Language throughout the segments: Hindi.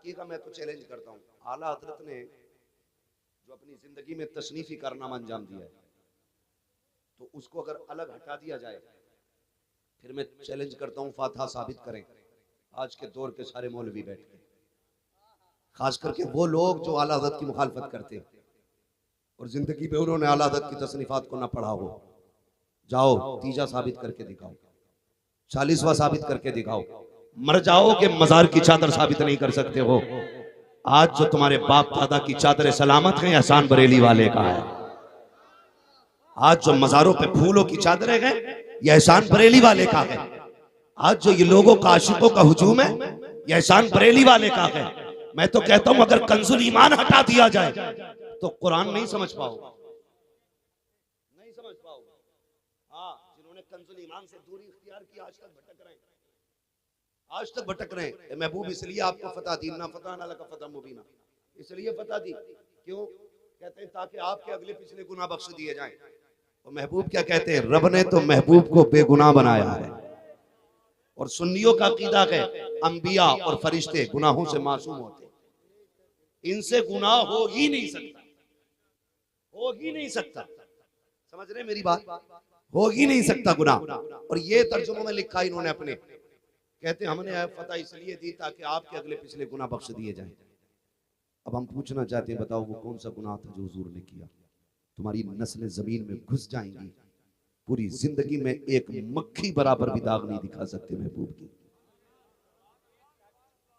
रखिएगा, मैं तो चैलेंज करता हूँ, आला हजरत ने जो अपनी जिंदगी में तशनीफी कारनामा अंजाम दिया है, तो उसको अगर अलग हटा दिया जाए, फिर मैं चैलेंज करता हूँ फातिहा साबित करें आज के दौर के सारे मौलवी बैठ के, खास करके वो लोग जो आला हजरत की मुखालफत करते और जिंदगी में उन्होंने आला हजरत की तसनीफात को ना पढ़ा हो। जाओ तीजा साबित करके दिखाओ, 40वां साबित करके दिखाओ, मर जाओ कि मजार की चादर साबित नहीं कर सकते हो। आज जो तुम्हारे बाप दादा की चादर सलामत है, एहसान बरेली वाले का है। आज जो मजारों पे फूलों की चादरें हैं, यह एहसान बरेली वाले का है। आज जो ये लोगों का आशिकों का हुजूम है, यह एहसान बरेली वाले का है। मैं तो कहता हूं अगर कंजुल ईमान हटा दिया जाए तो कुरान नहीं समझ पाओगे, नहीं समझ पाओगे। हाँ, जिन्होंने कंजुल ईमान से दूरी इख्तियार की आज तक भटक रहे हैं, आज तक भटक रहे हैं। महबूब इसलिए आपको फतह दी, ना फतह ना लका फतह मुबीना, इसलिए फतह दी। क्यों कहते हैं? ताकि आपके अगले पिछले गुनाह बख्श दिए जाएं। और महबूब क्या कहते हैं? रब ने तो महबूब को बेगुनाह बनाया है। और सुन्नियों का अकीदा है अंबिया और फरिश्ते गुनाहों से मासूम होते, इनसे गुनाह हो ही नहीं सकता, हो ही नहीं सकता। समझ रहे मेरी बात? हो ही नहीं सकता गुनाह। और ये तर्जुमों में लिखा इन्होंने अपने, कहते हमने फतह इसलिए दी ताकि आपके अगले पिछले गुनाह बख्श दिए जाएं। अब हम पूछना चाहते हैं, बताओ वो कौन सा गुनाह था जो हुजूर ने किया? तुम्हारी नस्लें जमीन में घुस जाएंगी, पूरी जिंदगी में एक मक्खी बराबर भी दाग नहीं दिखा सकते महबूब की,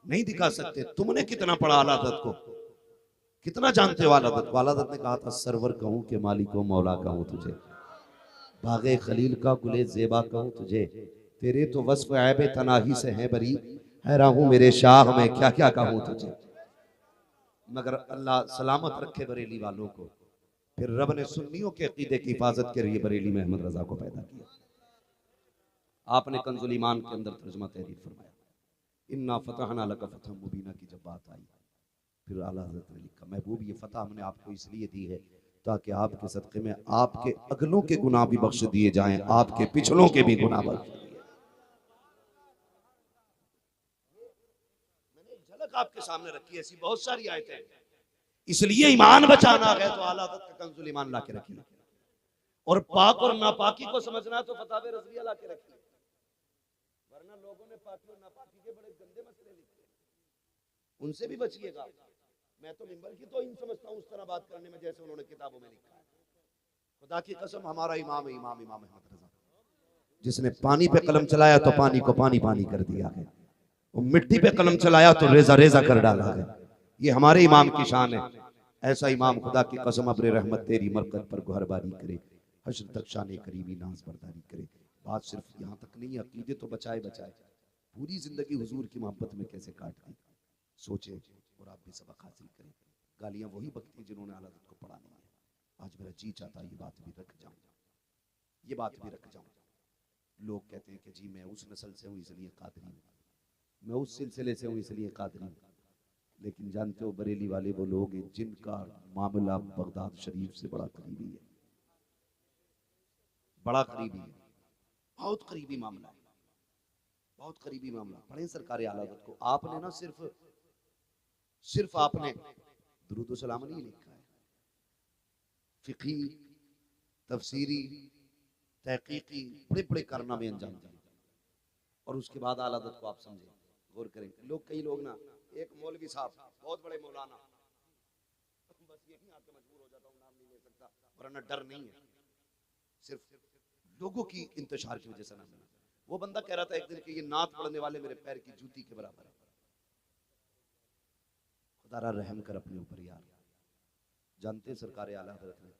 नहीं दिखा सकते। तुमने कितना पढ़ा आला हज़रत को, कितना जानते हो आला हज़रत को? आला हज़रत ने कहा था सरवर कहूं के मालिको मौला कहूं तुझे, बागे खलील का गुले जेबा कहूं तुझे, तेरे तो वस्फ ऐब तनाही से है बरी, हैरान हूं मेरे शाह में क्या क्या कहूं तुझे। मगर अल्लाह सलामत रखे बरेली वालों को। फिर रब ने सुन्नियों के अकीदे की हिफाजत के लिए बरेली में अहमद रजा को पैदा किया। आपने कंजुल ईमान के अंदर तर्जुमा तहरीर फरमाया, इन्ना फतहना लका फतह मुबीना की जब बात आई, फिर आला हज़रत ने लिखा, महबूब ये फतह हमने आपको इसलिए दी है ताकि आपके सदक़े में आपके अगलों के गुनाह भी बख्श दिए जाएं, आपके पिछलों के भी गुनाह बख्श दिए। मैंने एक झलक आपके सामने रखी, ऐसी बहुत सारी आयतें। इसलिए ईमान बचाना है तो आला हज़रत का कंजुल ईमान ला के रखिए, और पाक और नापाकी को समझना तो फतावे रज़विया ला के रखिए, वरना लोगों ने पाकी और नापाकी के बड़े गंदे मसले लिखे, उनसे भी बचिएगा। मैं तो मिंबर की तौहीन समझता हूँ उस तरह बात करने में जैसे उन्होंने किताबों में लिखा है। खुदा की कसम हमारा इमाम अहमद रजा, जिसने पानी पे कलम चलाया तो पानी को पानी पानी कर दिया है, वो मिट्टी पे कलम चलाया तो रेजा रेजा कर डाला है। ये हमारे इमाम की शान है। ऐसा इमाम खुदा की कसम अब्र रहमत तेरी मरकत पर गुहरबारी करे, हश्र तक शान करीबी नाज बरदारी करे। बात सिर्फ यहाँ तक नहीं, अकीदे तो बचाए बचाए, पूरी जिंदगी हुजूर की मोहब्बत में कैसे काट दी। सोचे और आप भी सबक हासिल करें। गालियां वही बकती जिन्होंने आला हज़रत को पढ़ा नहीं है। आज मेरा जी चाहता ये बात भी रख जाऊं, ये बात भी रख जाऊं। लोग कहते हैं कि जी मैं उस नस्ल से हूँ इसलिए कादरी हूँ, मैं उस सिलसिले से हूँ इसलिए कादरी हूँ। लेकिन जानते हो बरेली वाले वो लोग हैं जिनका मामला बगदाद शरीफ से बड़ा करीबी है, बड़ा करीबी है, बहुत करीबी मामला है, बहुत करीबी मामला। पढ़े सरकार आला हज़रत को। आपने ना सिर्फ आपने दुरूद व सलाम नहीं लिखा है, फिक़ही, तफसीरी, तहकीकी बड़े बड़े कारनामे अंजाम दिए। और उसके बाद आला हज़रत को आप समझे, गौर करें। लोग, कई लोग ना, एक मौलवी साहब बहुत बड़े मौलाना, बस यही आके मजबूर हो जाता हूँ, नाम नहीं ले सकता वरना डर नहीं है, सिर्फ लोगों की इंतशार की वजह से नाम लेना। वो बंदा कह रहा था एक दिन कि ये नात पढ़ने वाले मेरे पैर की जूती के बराबर है। खुदा रहम कर अपने ऊपर यार। जानते सरकार आला हज़रत ने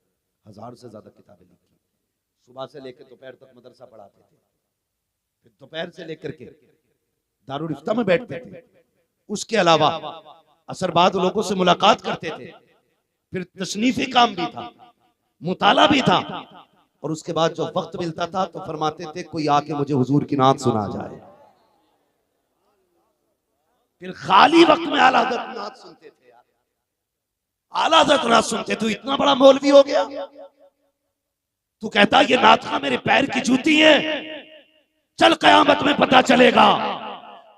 1000 से ज्यादा किताबें लिखी, सुबह से लेकर दोपहर तक मदरसा पढ़ाते थे, फिर दोपहर से लेकर के दारुल इफ्ता में बैठते थे, उसके अलावा असर बाद लोगों से मुलाकात करते थे, फिर तसनीफी काम भी था, मुताला भी था, और उसके बाद जो वक्त मिलता था तो फरमाते थे कोई आके मुझे हुजूर की नात सुना जाए। फिर खाली वक्त में आला हज़रत नात सुनते थे यार, आला हज़रत नात सुनते। तू इतना बड़ा मौलवी हो गया, तू कहता ये नात मेरे पैर की जूती है, चल कयामत में पता चलेगा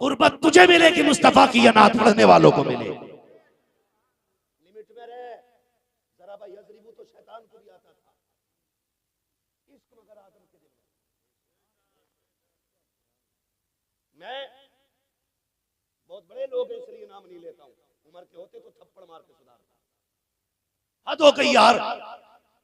कुर्बत तुझे मिलेगी, मुस्तफा की ये नात पढ़ने वालों को मिलेगी। लिमिट में रहे। जरा भाई यजरिबू तो शैतान को भी आता था इश्क, मगर आदम के दिल में। मैं बहुत बड़े लोग हैं इसलिए नाम नहीं लेता हूं, उम्र के होते तो थप्पड़ मार के सुधारता। हद हो गई यार,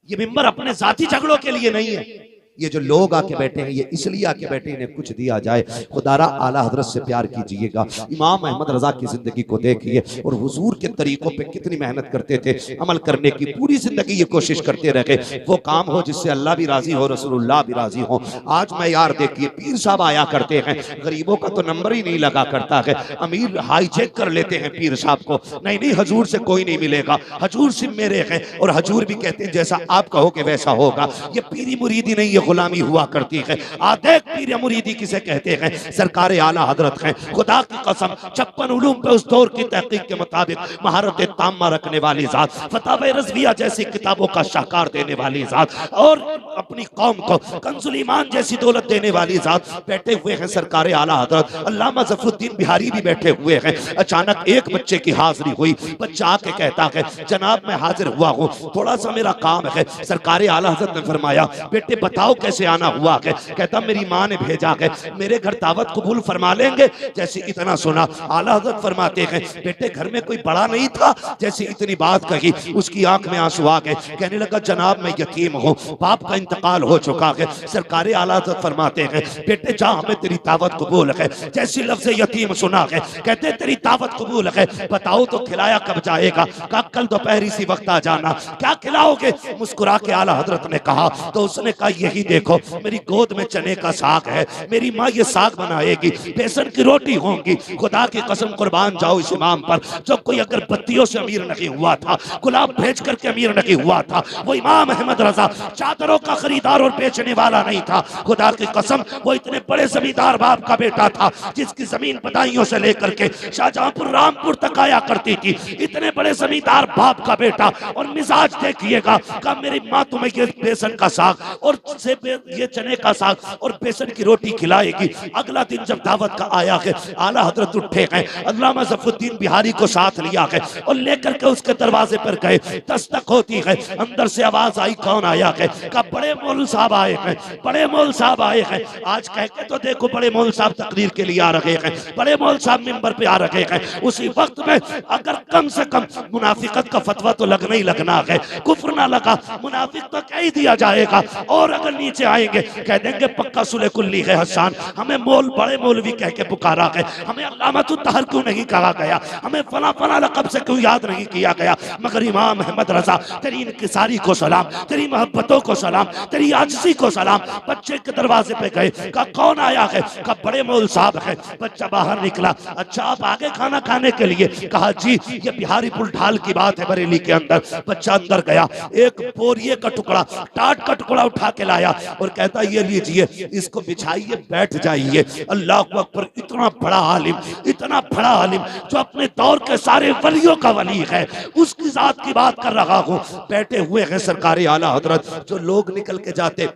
ये मिंबर अपने जाती झगड़ों के लिए नहीं है। ये जो लोग आके बैठे हैं ये इसलिए आके बैठे इन्हें कुछ दिया जाए। खुदारा आला हजरत से प्यार कीजिएगा। इमाम अहमद रजा की जिंदगी को देखिए और हुजूर के तरीकों पे कितनी मेहनत करते थे, अमल करने की पूरी जिंदगी ये कोशिश करते रहे वो काम हो जिससे अल्लाह भी राजी हो, रसूलुल्लाह भी राजी हो। आज मैं यार देखिए पीर साहब आया करते हैं, गरीबों का तो नंबर ही नहीं लगा करता है, अमीर हाईजेक कर लेते हैं पीर साहब को, नहीं नहीं हजूर से कोई नहीं मिलेगा, हजूर सिर्फ मेरे हैं, और हजूर भी कहते हैं जैसा आप कहोगे वैसा होगा। ये पीरी मुरीदी नहीं, ये गुलामी हुआ करती है। आधे पीर मुरीदी किसे कहते हैं? सरकार आला हजरत हैं। खुदा की कसम 56 उलूम पे उस दौर की तहकीक के मुताबिक महारत तामा रखने वाली जात, फतावे रज़विया जैसी किताबों का शाहकार देने वाली जात, और अपनी कौम को कंजुल ईमान जैसी दौलत देने वाली जात बैठे हुए हैं सरकार आला हजरत। अल्लामा ज़फरुद्दीन बिहारी भी बैठे हुए हैं। अचानक एक बच्चे की हाजिरी हुई, बच्चा आके कहता है जनाब मैं हाजिर हुआ हूँ, थोड़ा सा मेरा काम है। सरकार आला हजरत ने फरमाया बेटे बताओ कैसे आना हुआ है? कहता मेरी माँ ने भेजा है, मेरे घर दावत कबूल फरमा लेंगे? जैसे इतना सुना आला हजरत फरमाते हैं बेटे घर में कोई बड़ा नहीं था? जैसे इतनी बात कही उसकी आंख में आंसू आ गए, कहने लगा जनाब मैं यतीम हूँ, बाप का इंतकाल हो चुका है। सरकार आला हजरत फरमाते हैं बेटे जा हमें तेरी दावत कबूल है। जैसी लफ्ज़ यतीम सुना है कहते तेरी दावत कबूल है, बताओ तो खिलाया कब जाएगा? कहा कल दोपहर इसी वक्त आ जाना। क्या खिलाओगे? मुस्कुरा के आला हजरत ने कहा, तो उसने कहा यही देखो मेरी गोद में चने का साग है, मेरी माँ ये साग बनाएगी, बेसन की रोटी होंगी। खुदा की कसम कुर्बान जाओ इस इमाम पर, जो कोई अगर बत्तियों से अमीर नहीं हुआ था, गुलाब भेज करके अमीर नहीं हुआ था, वो इमाम अहमद रजा चादरों का खरीदार और बेचने वाला नहीं था। खुदा की कसम वो इतने बड़े जमींदार बाप का बेटा था जिसकी जमीन बदायूं से लेकर के शाहजहांपुर रामपुर तक आया करती थी। इतने बड़े जमींदार बाप का बेटा, और मिजाज देखिएगा का मेरी माँ तुम्हें ये बेसन का साग और ये चने का साग और बेसन की रोटी खिलाएगी। अगला दिन जब दावत का आया है आला हजरत उठे हैं, अल्लामा ज़फरुद्दीन बिहारी को साथ लिया है और लेकर के उसके दरवाजे पर गए। दस्तक होती है, अंदर से आवाज आई कौन आया है? का बड़े मौलवी साहब आए हैं, बड़े मौलवी साहब आए हैं। आज कह के तो देखो बड़े मौलवी साहब तकरीर के लिए आ रहे हैं, बड़े मौलवी साहब मिंबर पे आ रहे हैं। उसी वक्त में अगर कम से कम मुनाफिकत का फतवा तो लगना ही लगना है, कुफ्र ना लगा मुनाफिक तो कह ही दिया जाएगा। और अगर नीचे आएंगे कह देंगे पक्का सुले कुल्ली है हसन, हमें मोल बड़े मौलवी कह के पुकारा है, हमें अल्लामतुत तहर क्यों नहीं कहा गया, हमें फला फला लक़ब से क्यों याद नहीं किया गया। मगर इमाम अहमद रजा तेरी इंकिसारी को सलाम, तेरी मोहब्बतों को सलाम, तेरी आजिज़ी को सलाम। बच्चे के दरवाजे पे गए, कहा कौन आया है? कहा बड़े मौलवी साहब है। बच्चा बाहर निकला, अच्छा आप आगे खाना खाने के लिए? कहा जी ये बिहारी पुल ढाल की बात है बरेली के अंदर। बच्चा अंदर गया, एक बोरिए का टुकड़ा टाट का टुकड़ा उठा के लाया और कहता ये लीजिए इसको बिछाइए बैठ जाइए। अल्लाह अकबर, इतना बड़ा आलिम, इतना बड़ा आलिम जो अपने दौर के सारे वलियों का वली है, उसकी जात की बात कर रहा हूँ। बैठे हुए हैं सरकार आला हजरत। जो लोग निकल के जाते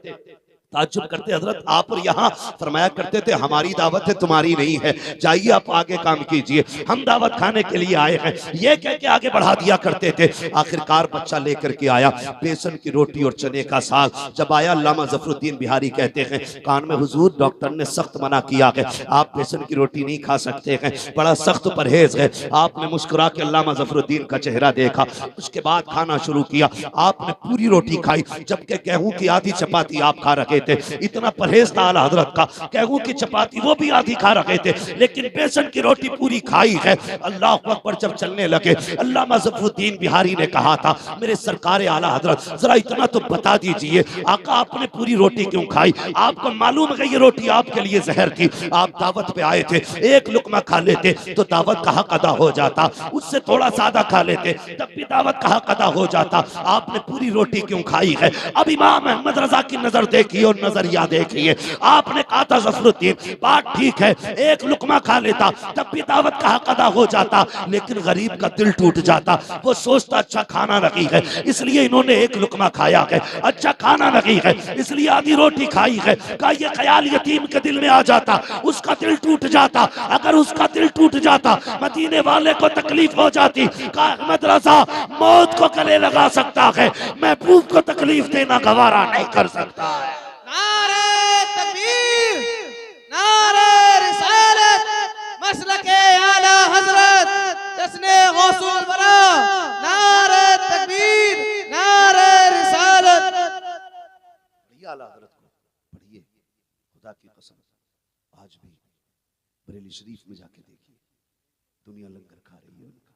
ताज्जुब करते हजरत आप और यहाँ फरमाया करते थे हमारी दावत है तुम्हारी नहीं है, जाइए आप आगे काम कीजिए, हम दावत खाने के लिए आए हैं, ये कह के आगे बढ़ा दिया करते थे। आखिरकार बच्चा लेकर के आया बेसन की रोटी और चने का साग। जब आया अल्लामा ज़फरुद्दीन बिहारी कहते हैं कान में हुजूर डॉक्टर ने सख्त मना किया है, आप बेसन की रोटी नहीं खा सकते हैं, बड़ा सख्त परहेज है। आपने मुस्कुरा के अल्लामा ज़फरुद्दीन का चेहरा देखा, उसके बाद खाना शुरू किया। आपने पूरी रोटी खाई, जबकि गेहूं की आधी चपाती आप खा रहे थे। इतना परहेज था आला हजरत का, गेहूं की चपाती वो भी आधी खा रहे थे, लेकिन बेसन की रोटी पूरी खाई है। अल्लाह अकबर। जब चलने लगे अल्लामा ज़फरुद्दीन बिहारी ने कहा था मेरे सरकार आला हजरत जरा इतना तो बता दीजिए आका आपने पूरी रोटी क्यों खाई? आपको मालूम है ये रोटी आपके लिए जहर थी, आप दावत पे आए थे, एक लुकमा खा लेते तो दावत का हक अदा हो जाता, उससे थोड़ा सादा खा लेते तब भी दावत का हक अदा हो जाता, आपने पूरी रोटी क्यों खाई है? अब इमाम अहमद रजा की नजर देखिए और नजरिया देखिए। आपने कहा था ज़फरुद्दीन, बात ठीक है, एक लुकमा खा लेता तब भी दावत का हक अदा हो जाता, लेकिन गरीब का दिल टूट जाता। वो सोचता अच्छा खाना नहीं है इसलिए इन्होंने एक लुकमा खाया है, अच्छा खाना नहीं है इसलिए आधी रोटी खाई है। का ये ख्याल यतीम के दिल में आ जाता, उसका दिल टूट जाता। अगर उसका दिल टूट जाता, मदीने वाले को तकलीफ हो जाती। का अहमद रजा मौत को गले लगा सकता है, महबूब को तकलीफ देना गवारा नहीं कर सकता है। नारे तकबीर, नारे रिसालत, मसलके आला हजरत, जश्ने गौसुल वरा, नारे तकबीर, नारे रिसालत। पढ़िए आला हज़रत को, पढ़िए, खुदा की कसम आज भी बरेली शरीफ में जाके देखिए, दुनिया लंगर खा रही है उनका,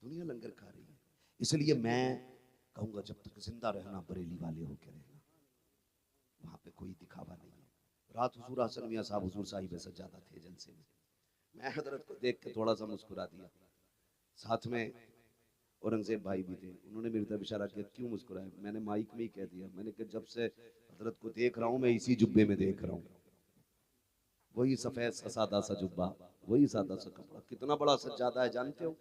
दुनिया लंगर खा रही है। इसलिए मैं कहूंगा जब तक जिंदा रहना बरेली वाले होके रहना, वहां पे कोई दिखावा नहीं है। रात हुजूर हसन मियां साहब हुजूर साहिब सज्जादा थे जलसे में, मैं हजरत को देख के थोड़ा सा मुस्कुरा दिया, साथ में औरंगजेब भाई भी थे, उन्होंने मेरी तरफ इशारा किया क्यों मुस्कुराए, मैंने माइक में ही कह दिया, मैंने कहा जब से हजरत को देख रहा हूं मैं इसी जुब्बे में देख रहा हूं, वही सफेद सादा सा जुब्बा, वही सादा सा कपड़ा, कितना बड़ा सज्जादा है जानते हो,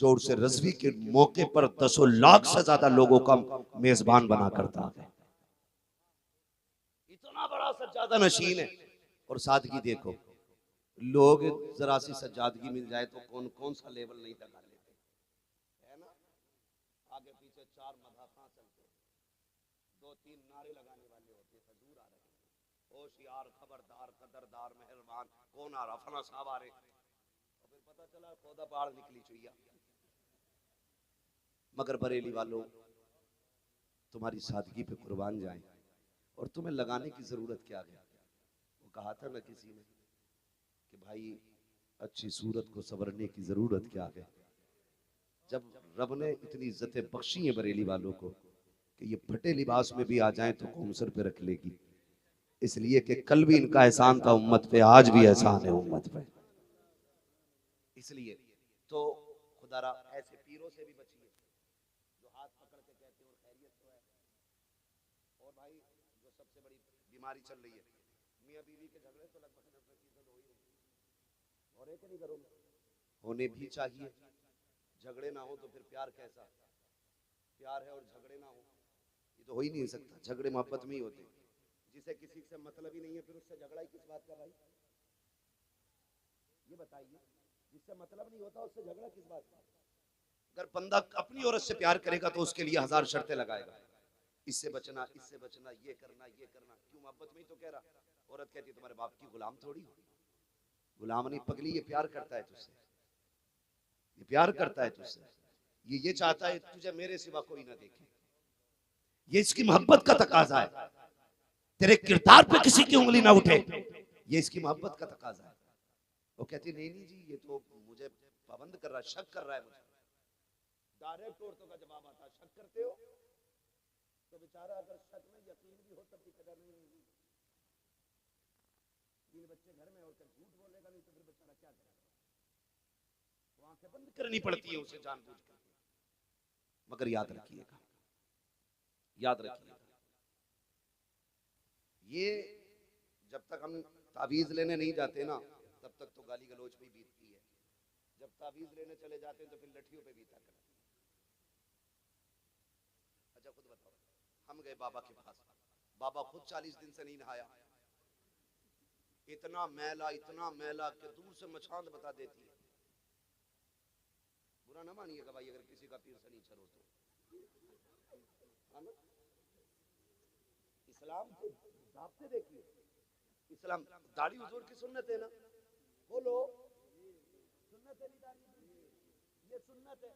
जो उर्से रज़वी के मौके पर 10 लाख से ज्यादा लोगों का मेजबान बना करता है। इतना बड़ा सज्जादा नशीन है। और सादगी देखो, लोग जरा सी सज्जादगी मिल जाए तो कौन कौन सा लेवल नहीं लगा लेते, है ना। आगे पीछे 4 मदाफा चलते, 2-3 नारे लगाने वाले होते, हजूर आ रहे, होशियार, खबरदार, कदरदार, मेहरबान, कौन आ रहा, फला साहब आ रहे, और फिर पता चला खोदा पहाड़ निकली चुईया। मगर बरेली वालों, तुम्हारी सादगी पे कुर्बान जाएं, और तुम्हें लगाने की जरूरत क्या है। वो कहा था ना किसी ने कि भाई अच्छी सूरत को संवरने की जरूरत क्या है। जब रब ने इतनी इज्जतें बख्शी हैं बरेली वालों को कि ये फटे लिबास में भी आ जाएं तो कौम सर पे रख लेगी, इसलिए कि कल भी इनका एहसान था उम्मत पे, आज भी एहसान है उम्मत पे। इसलिए तो खुदारा ऐसे पीरों से भी बचिए जो हाथ पकड़ के कहते हैं और खैरियत तो है। और भाई जो सबसे बड़ी बीमारी चल रही है, मियां बीवी के झगड़े तो लगभग 90% हो ही रहे, और एक नहीं करो, होने भी चाहिए। झगड़े ना हो तो फिर प्यार कैसा, प्यार है और झगड़े ना हो ये तो हो ही नहीं सकता। झगड़े मोहब्बत में ही होते, जिसे किसी से मतलब ही नहीं है फिर उससे झगड़ा ही किस बात का भाई, ये बताइए। जिससे मतलब नहीं होता उससे झगड़ा किस बात का। अगर बंदा अपनी औरत से प्यार करेगा तो उसके लिए 1000 शर्तें लगाएगा, इससे बचना, इससे बचना, ये करना, ये करना, क्यों मोहब्बत में ही तो कह रहा। औरत कहती है तुम्हारे बाप की गुलाम थोड़ी हो, गुलाम नहीं पगली, ये प्यार करता है तुझसे, ये प्यार करता है तुझसे, ये चाहता है तुझे मेरे सिवा कोई ना देखे, ये इसकी मोहब्बत का तकाजा है। तेरे किरदार पे किसी की उंगली ना उठे, ये इसकी मोहब्बत का तकाजा है। वो कहती नहीं नहीं जी ये तो मुझे पाबंद कर रहा है, शक कर रहा है मुझे। डायरेक्ट औरतों का जवाब आता है शक करते हो तो बेचारा अगर शक में यकीन भी हो तब भी कदर नहीं होगी। 3 बच्चे घर में और झूठ बोलेगा नहीं तो फिर बेचारा क्या करेगा, तो आंखें बंद करनी पड़ती है उसे जानबूझकर। मगर याद रखिएगा, याद रखिएगा, ये जब तक हम तावीज लेने नहीं जाते ना तब तक तो गाली गलोच पे बीतती है, जब तावीज लेने चले जाते हैं तो फिर लठियों पे बीता करती। अच्छा खुद बताओ, हम गए बाबा के पास, बाबा खुद 40 दिन से नहीं नहाया, इतना मैला कि दूर से मछांद बता देती है। बुरा ना मानिएगा भाई अगर किसी का पीर शनीचर हो तो, इस्लाम के ज़ाब्ते देखिए, इस्लाम दाढ़ी हुजूर की सुन्नत है ना, बोलो सुन्नत है नहीं दाढ़ी, ये सुन्नत है।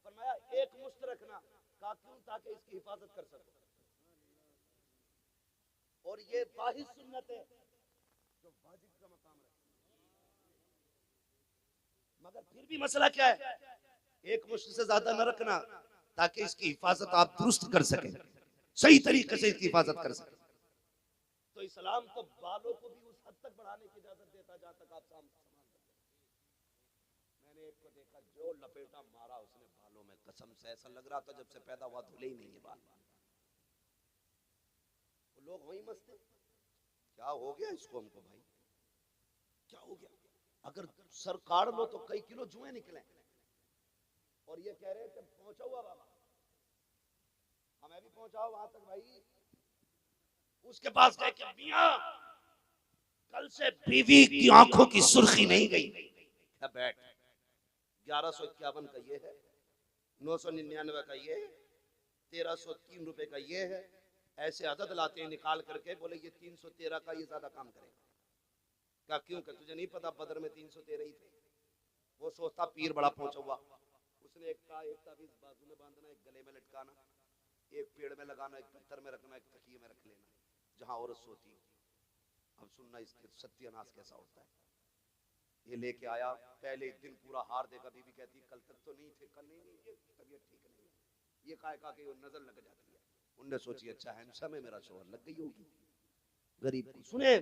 फरमाया एक मुश्त रखना, कहा क्यों, ताकि इसकी हिफाजत कर सको, और ये वाहिद सुन्नत है जो वाजिब का मकाम रखती है। मगर फिर भी मसला क्या है, एक मुश्त से ज्यादा न रखना ताकि इसकी हिफाजत आप दुरुस्त कर सके, सही तरीके से इसकी हिफाजत कर सके। तो इस्लाम तो बालों को भी उस हद तक बढ़ाने की इजाजत देता जहां तक आप सामान कर। मैंने एक को देखा जो लपेटा मारा उसने बालों में, कसम से ऐसा लग रहा था जब से पैदा हुआ धुले ही नहीं है बाल। लोग वही मस्ते, क्या हो गया इसको हमको भाई, क्या हो गया? अगर सर काट लो तो कई किलो जुए निकले, और ये कह रहे थे पहुंचा हुआ बाबा, हमें भी पहुंचाओ वहां तक भाई। उसके पास गए कि मियां कल से बीवी की आंखों की सुर्खी नहीं गई। क्या बैठ, 1151 का ये है, 999 का ये है, 1303 रुपए का ये है, ऐसे अदद लाते हैं निकाल करके, बोले ये 313 का ये ज्यादा काम करेगा। क्या क्यों? क्या तुझे नहीं पता बदर में 313 ही थे? वो सोचता पीर बड़ा पहुंचा हुआ, उसने एक ताबीज बाजू में बांधना, एक गले में लटकाना, एक पेड़ में लगाना, एक पत्थर में रखना, एक तकिए में रख लेना जहां औरत सोती। अब सुनना इसके सत्यानाश कैसा होता है। ये लेके आया, पहले एक दिन पूरा हार देगा, बीवी कहती कल तक तो नहीं थे, कल नहीं, ये तबीयत ठीक नहीं है, ये का के नजर लग जाती है। उनने सोची अच्छा हैंडसम है मेरा शोहर, लग गई होगी गरीब को। सुने,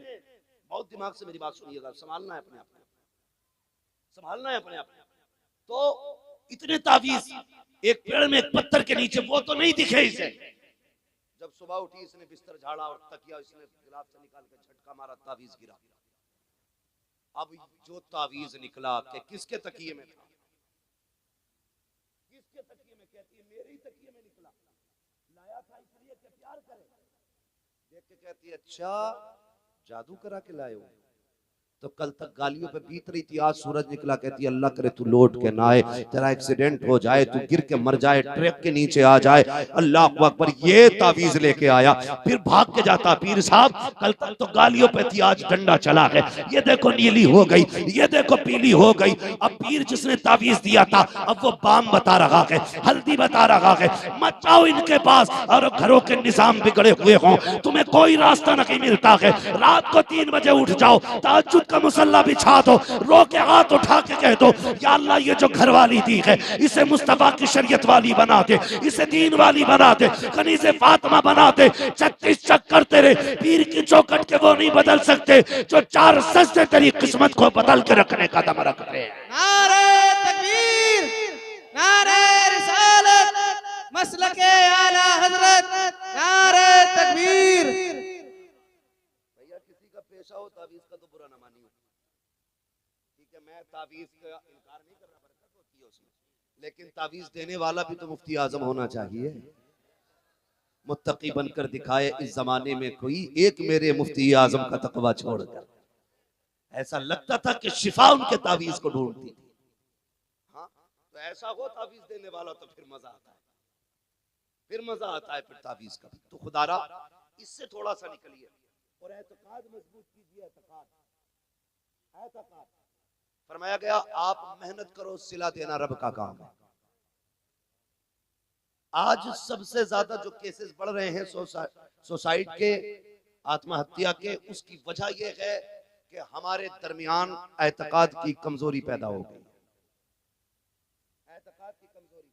बहुत दिमाग से मेरी बात सुनिएगा, संभालना है अपने आप को, संभालना है अपने आप को। तो इतने तावीज एक पेड़ में एक पत्थर के नीचे, वो तो नहीं दिखे इसे। जब सुबह उठी इसने बिस्तर झाड़ा और तकिया इसने गिलाफ से निकाल के झटका मारा, तावीज गिरा। अब जो तावीज निकला कि किसके तकिए में था, किसके तकिए में? कहती है मेरे ही तकिए में निकला, लाया था इसलिए कि प्यार करे। देख के कहती है अच्छा जादू करा के लाए हो, तो कल तक गालियों पे बीत रही थी, आज सूरज निकला। कहती है अल्लाह करे तू लौट के ना आए, तेरा एक्सीडेंट हो जाए, तू गिर के मर जाए, ट्रक के नीचे आ जाए। अल्लाह अकबर, ये तावीज लेके आया, फिर भाग के जाता, पीर साहब कल तक तो गालियों पे थी, आज डंडा चला है, ये देखो नीली हो गई, ये देखो पीली हो गई। अब पीर जिसने तावीज दिया था अब वो बाम बता रहा है, हल्दी बता रहा है, मत जाओ इनके पास, और घरों के निजाम बिगड़े हुए हों, तुम्हें कोई रास्ता नहीं मिलता है, रात को 3 बजे उठ जाओ, तहज्जुद का मुसल्ला बिछा दो, रो के हाथ उठा के कह दो या अल्लाह ये जो घरवाली दी है इसे मुस्तफा की शरीयत वाली बना दे, इसे दीन वाली बना दे, कनीज़े फातिमा बना दे। 36 चक्कर तेरे पीर की चौखट के वो नहीं बदल सकते जो 4 सजदे तेरी किस्मत को बदल के रखने का दम रखते हैं। नारे तकबीर, नारे रिसालत, मसलके आला हजरत, नारे तकबीर। भैया किसी का पेशा हो तावीज का तो बुरा ना मानिए, ठीक है? मैं तावीज का इनकार नहीं कर रहा, बरकत होती है उसमें, लेकिन तावीज देने वाला भी तो मुफ्ती आजम होना चाहिए, मुत्तकी बनकर दिखाए इस जमाने में कोई एक मेरे मुफ्ती आजम का तकवा छोड़कर। ऐसा लगता था कि शिफा उनके तावीज को ढूंढती थी। हाँ, तो ऐसा हो तावीज देने वाला तो फिर मजा आता है, फिर मजा आता है फिर तावीज का। तो खुदारा इससे थोड़ा सा निकलिए और एतकाद मजबूत कीजिए। एतकाद, एतकाद फरमाया गया आप मेहनत करो, सिला देना रब का काम है। आज सबसे ज्यादा जो केसेस बढ़ रहे हैं सुसाइड के, आत्महत्या के, उसकी वजह यह है कि हमारे दरमियान एतकाद की कमजोरी पैदा हो गई। एतकाद की कमजोरी,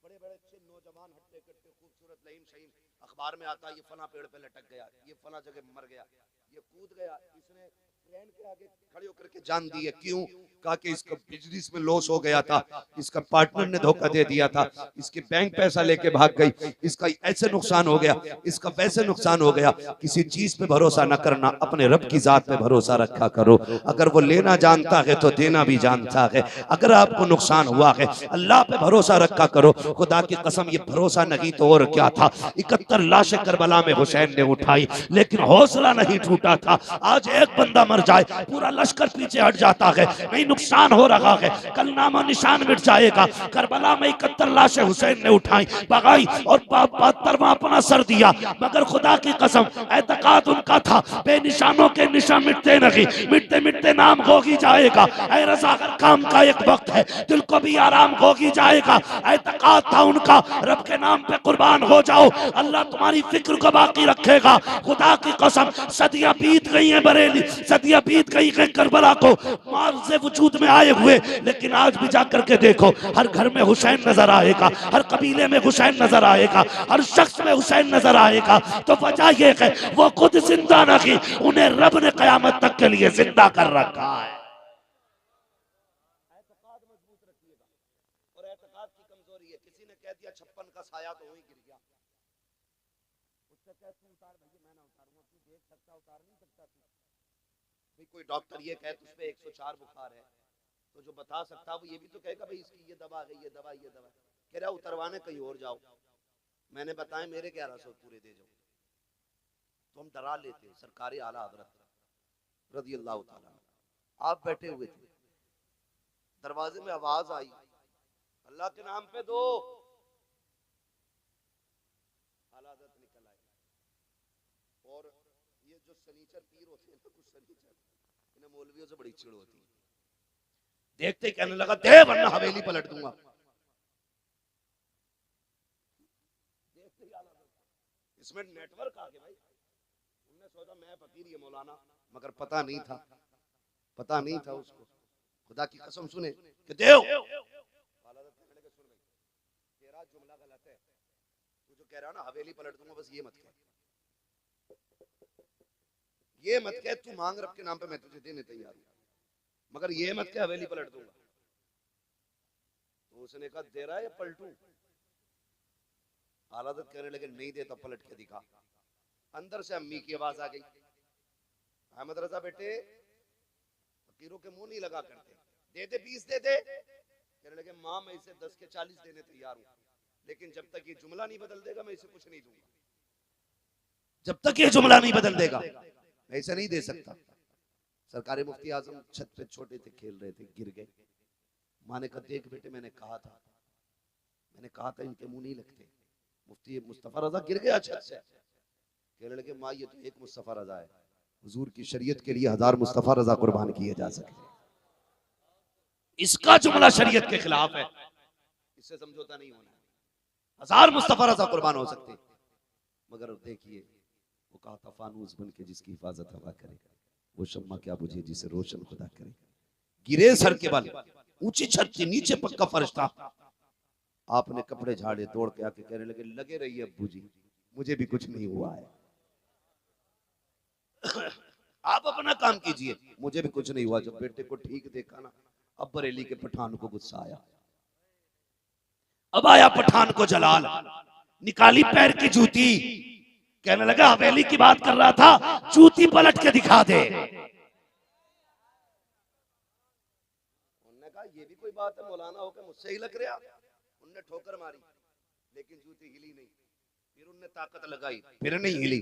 बड़े बड़े अच्छे नौजवान हट्टे कट्टे खूबसूरत लहीम शहीम, अखबार में आता है ये फला पेड़ पे लटक गया, ये फला जगह मर गया, ये कूद गया, इसने ट्रेन के आगे खड़े होकर के जान दी है। क्यों? कहा कि इसका बिजनेस में लॉस हो गया था, इसका पार्टनर ने धोखा दे दिया था, इसके बैंक पैसा लेके भाग गई, इसका ऐसे नुकसान हो गया, इसका वैसे नुकसान हो गया। किसी चीज पे भरोसा न करना, अपने रब की जात पे भरोसा रखा करो। अगर वो लेना जानता है तो देना भी जानता है। अगर आपको नुकसान हुआ है अल्लाह पे भरोसा रखा करो। खुदा की कसम ये भरोसा नहीं तो और क्या था। 71 लाशें करबला में हुसैन ने उठाई लेकिन हौसला नहीं टूटा था। आज एक बंदा मर जाए पूरा लश्कर पीछे हट जाता है, नहीं नुकसान हो रहा है, कल नामा निशान मिट जाएगा। करबला में 71 लाशें हुसैन ने उठाई, भगाई और 72वां अपना सर दिया। मगर खुदा की कसम एतकाद उनका था बेनिशानों के निशान मिटते नहीं, मिटते मिटते नाम होगी जाएगा। ऐ रज़ा हर काम का एक वक्त है, दिल को भी आराम होगी जाएगा। एतकाद था उनका, रब के नाम पे कुर्बान हो जाओ, अल्लाह तुम्हारी फिक्र को बाकी रखेगा। खुदा की कसम सदियां बीत गई हैं बरेली, सदियां बीत गई हैं करबला को मार्ज़े वजूद में आए हुए, लेकिन आज भी जाकर के देखो हर घर में हुसैन नजर आएगा, हर कबीले में हुसैन नजर आएगा, हर शख्स में हुसैन नजर आएगा। तो वजह यह है वो खुद जिंदा नहीं, उन्हें रब ने कयामत तक के लिए जिंदा कर रखा है। एतकाद मजबूत रखिएगा। और एतकाद की कमजोरी है, किसी ने कह दिया 56 का साया तो वहीं गिर गया, उससे कह तू उतार भैया, मैं ना उतारूंगा, तू देख सकता उतार नहीं सकता तू। भाई कोई डॉक्टर ये कहे तुझ पे 104 बुखार है, तो जो बता सकता वो ये भी तो कहेगा भाई इसकी ये दवा है, ये दवा, ये दवा। कह रहा उतरवाने कहीं और जाओ, मैंने बताया मेरे 1100 पूरे दे जाओ। तो हम डरा लेते हैं। सरकारी आला हजरत रज़ी अल्लाह ताला, आप बैठे हुए थे, दरवाजे में आवाज आई, अल्लाह के नाम पे दो। आला हजरत निकल आए, और ये जो सनीचर पीर होते हैं ना, कुछ सनीचर, इन्हें मौलवियों से बड़ी चिढ़ होती है। देखते ही कहने लगा दे वरना हवेली पलट दूंगा। देखते ही इसमें नेटवर्क आ गया भाई। उन्होंने सोचा मैं फकीर ये मौलाना, मगर पता नहीं था उसको। खुदा की कसम सुने कि देव तेरा जुमला गलत है, तू जो कह रहा ना हवेली पलट दूंगा, बस ये मत कह, ये मत कह तू मांग रब के नाम पे मैं तुझे देने तैयार हूं, मगर ये मत कह हवेली पलट दूंगा। तो उसने कहा दे रहा है या पलटूं? आलादत कहने लगे नहीं देता, पलट के दिखा। अंदर से अम्मी की आवाज आ गई, अहमद रजा बेटे फकीरों के मुंह नहीं लगा करते, दे दे 20 दे दे। कहने लगे माँ मैं इसे 10 के 40 देने तैयार हूं, लेकिन जब तक ये जुमला नहीं बदल देगा मैं इसे कुछ नहीं दूंगा। जब तक ये जुमला नहीं बदल देगा मैं इसे नहीं दे सकता। सरकारी मुफ्ती आजम छत पे छोटे थे, खेल रहे थे, गिर गए। माँ ने कहा देख बेटे मैंने कहा था इनके मुंह नहीं लगते। मुफ्ती मुस्तफा रजा गिर गया छत से। कहने लगे माँ ये तो एक मुस्तफा रजा है, हुजूर की शरीयत के लिए 1000 मुस्तफा रजा कुर्बान किए जा सकते। इसका जुमला शरीयत के खिलाफ है, इससे समझौता नहीं होना। 1000 मुस्तफा रजा कुर्बान हो सकते, मगर देखिए वो कहा था फानूस बन के जिसकी हिफाजत हवा करे, वो शम्मा क्या बुझे जिसे रोशन खुदा करे। गिरे सर के बल, ऊंची छत थी, नीचे पक्का फर्श था। आपने कपड़े झाड़े, दौड़ के आके कहने लगे लगे रहिए अब्बू जी, मुझे भी कुछ नहीं हुआ है। आप अपना काम कीजिए, मुझे भी कुछ नहीं हुआ। जब बेटे को ठीक देखा ना, अब बरेली के पठान को गुस्सा आया। अब आया पठान को जलाल, निकाली पैर की जूती, कहने लगा हवेली की बात कर रहा था, जूती पलट के दिखा दे। उन्होंने कहा ये भी कोई बात है, मौलाना होकर मुझसे ही लग रहा। उनने ठोकर मारी, लेकिन जूती हिली नहीं। फिर उनने ताकत लगाई, फिर नहीं हिली।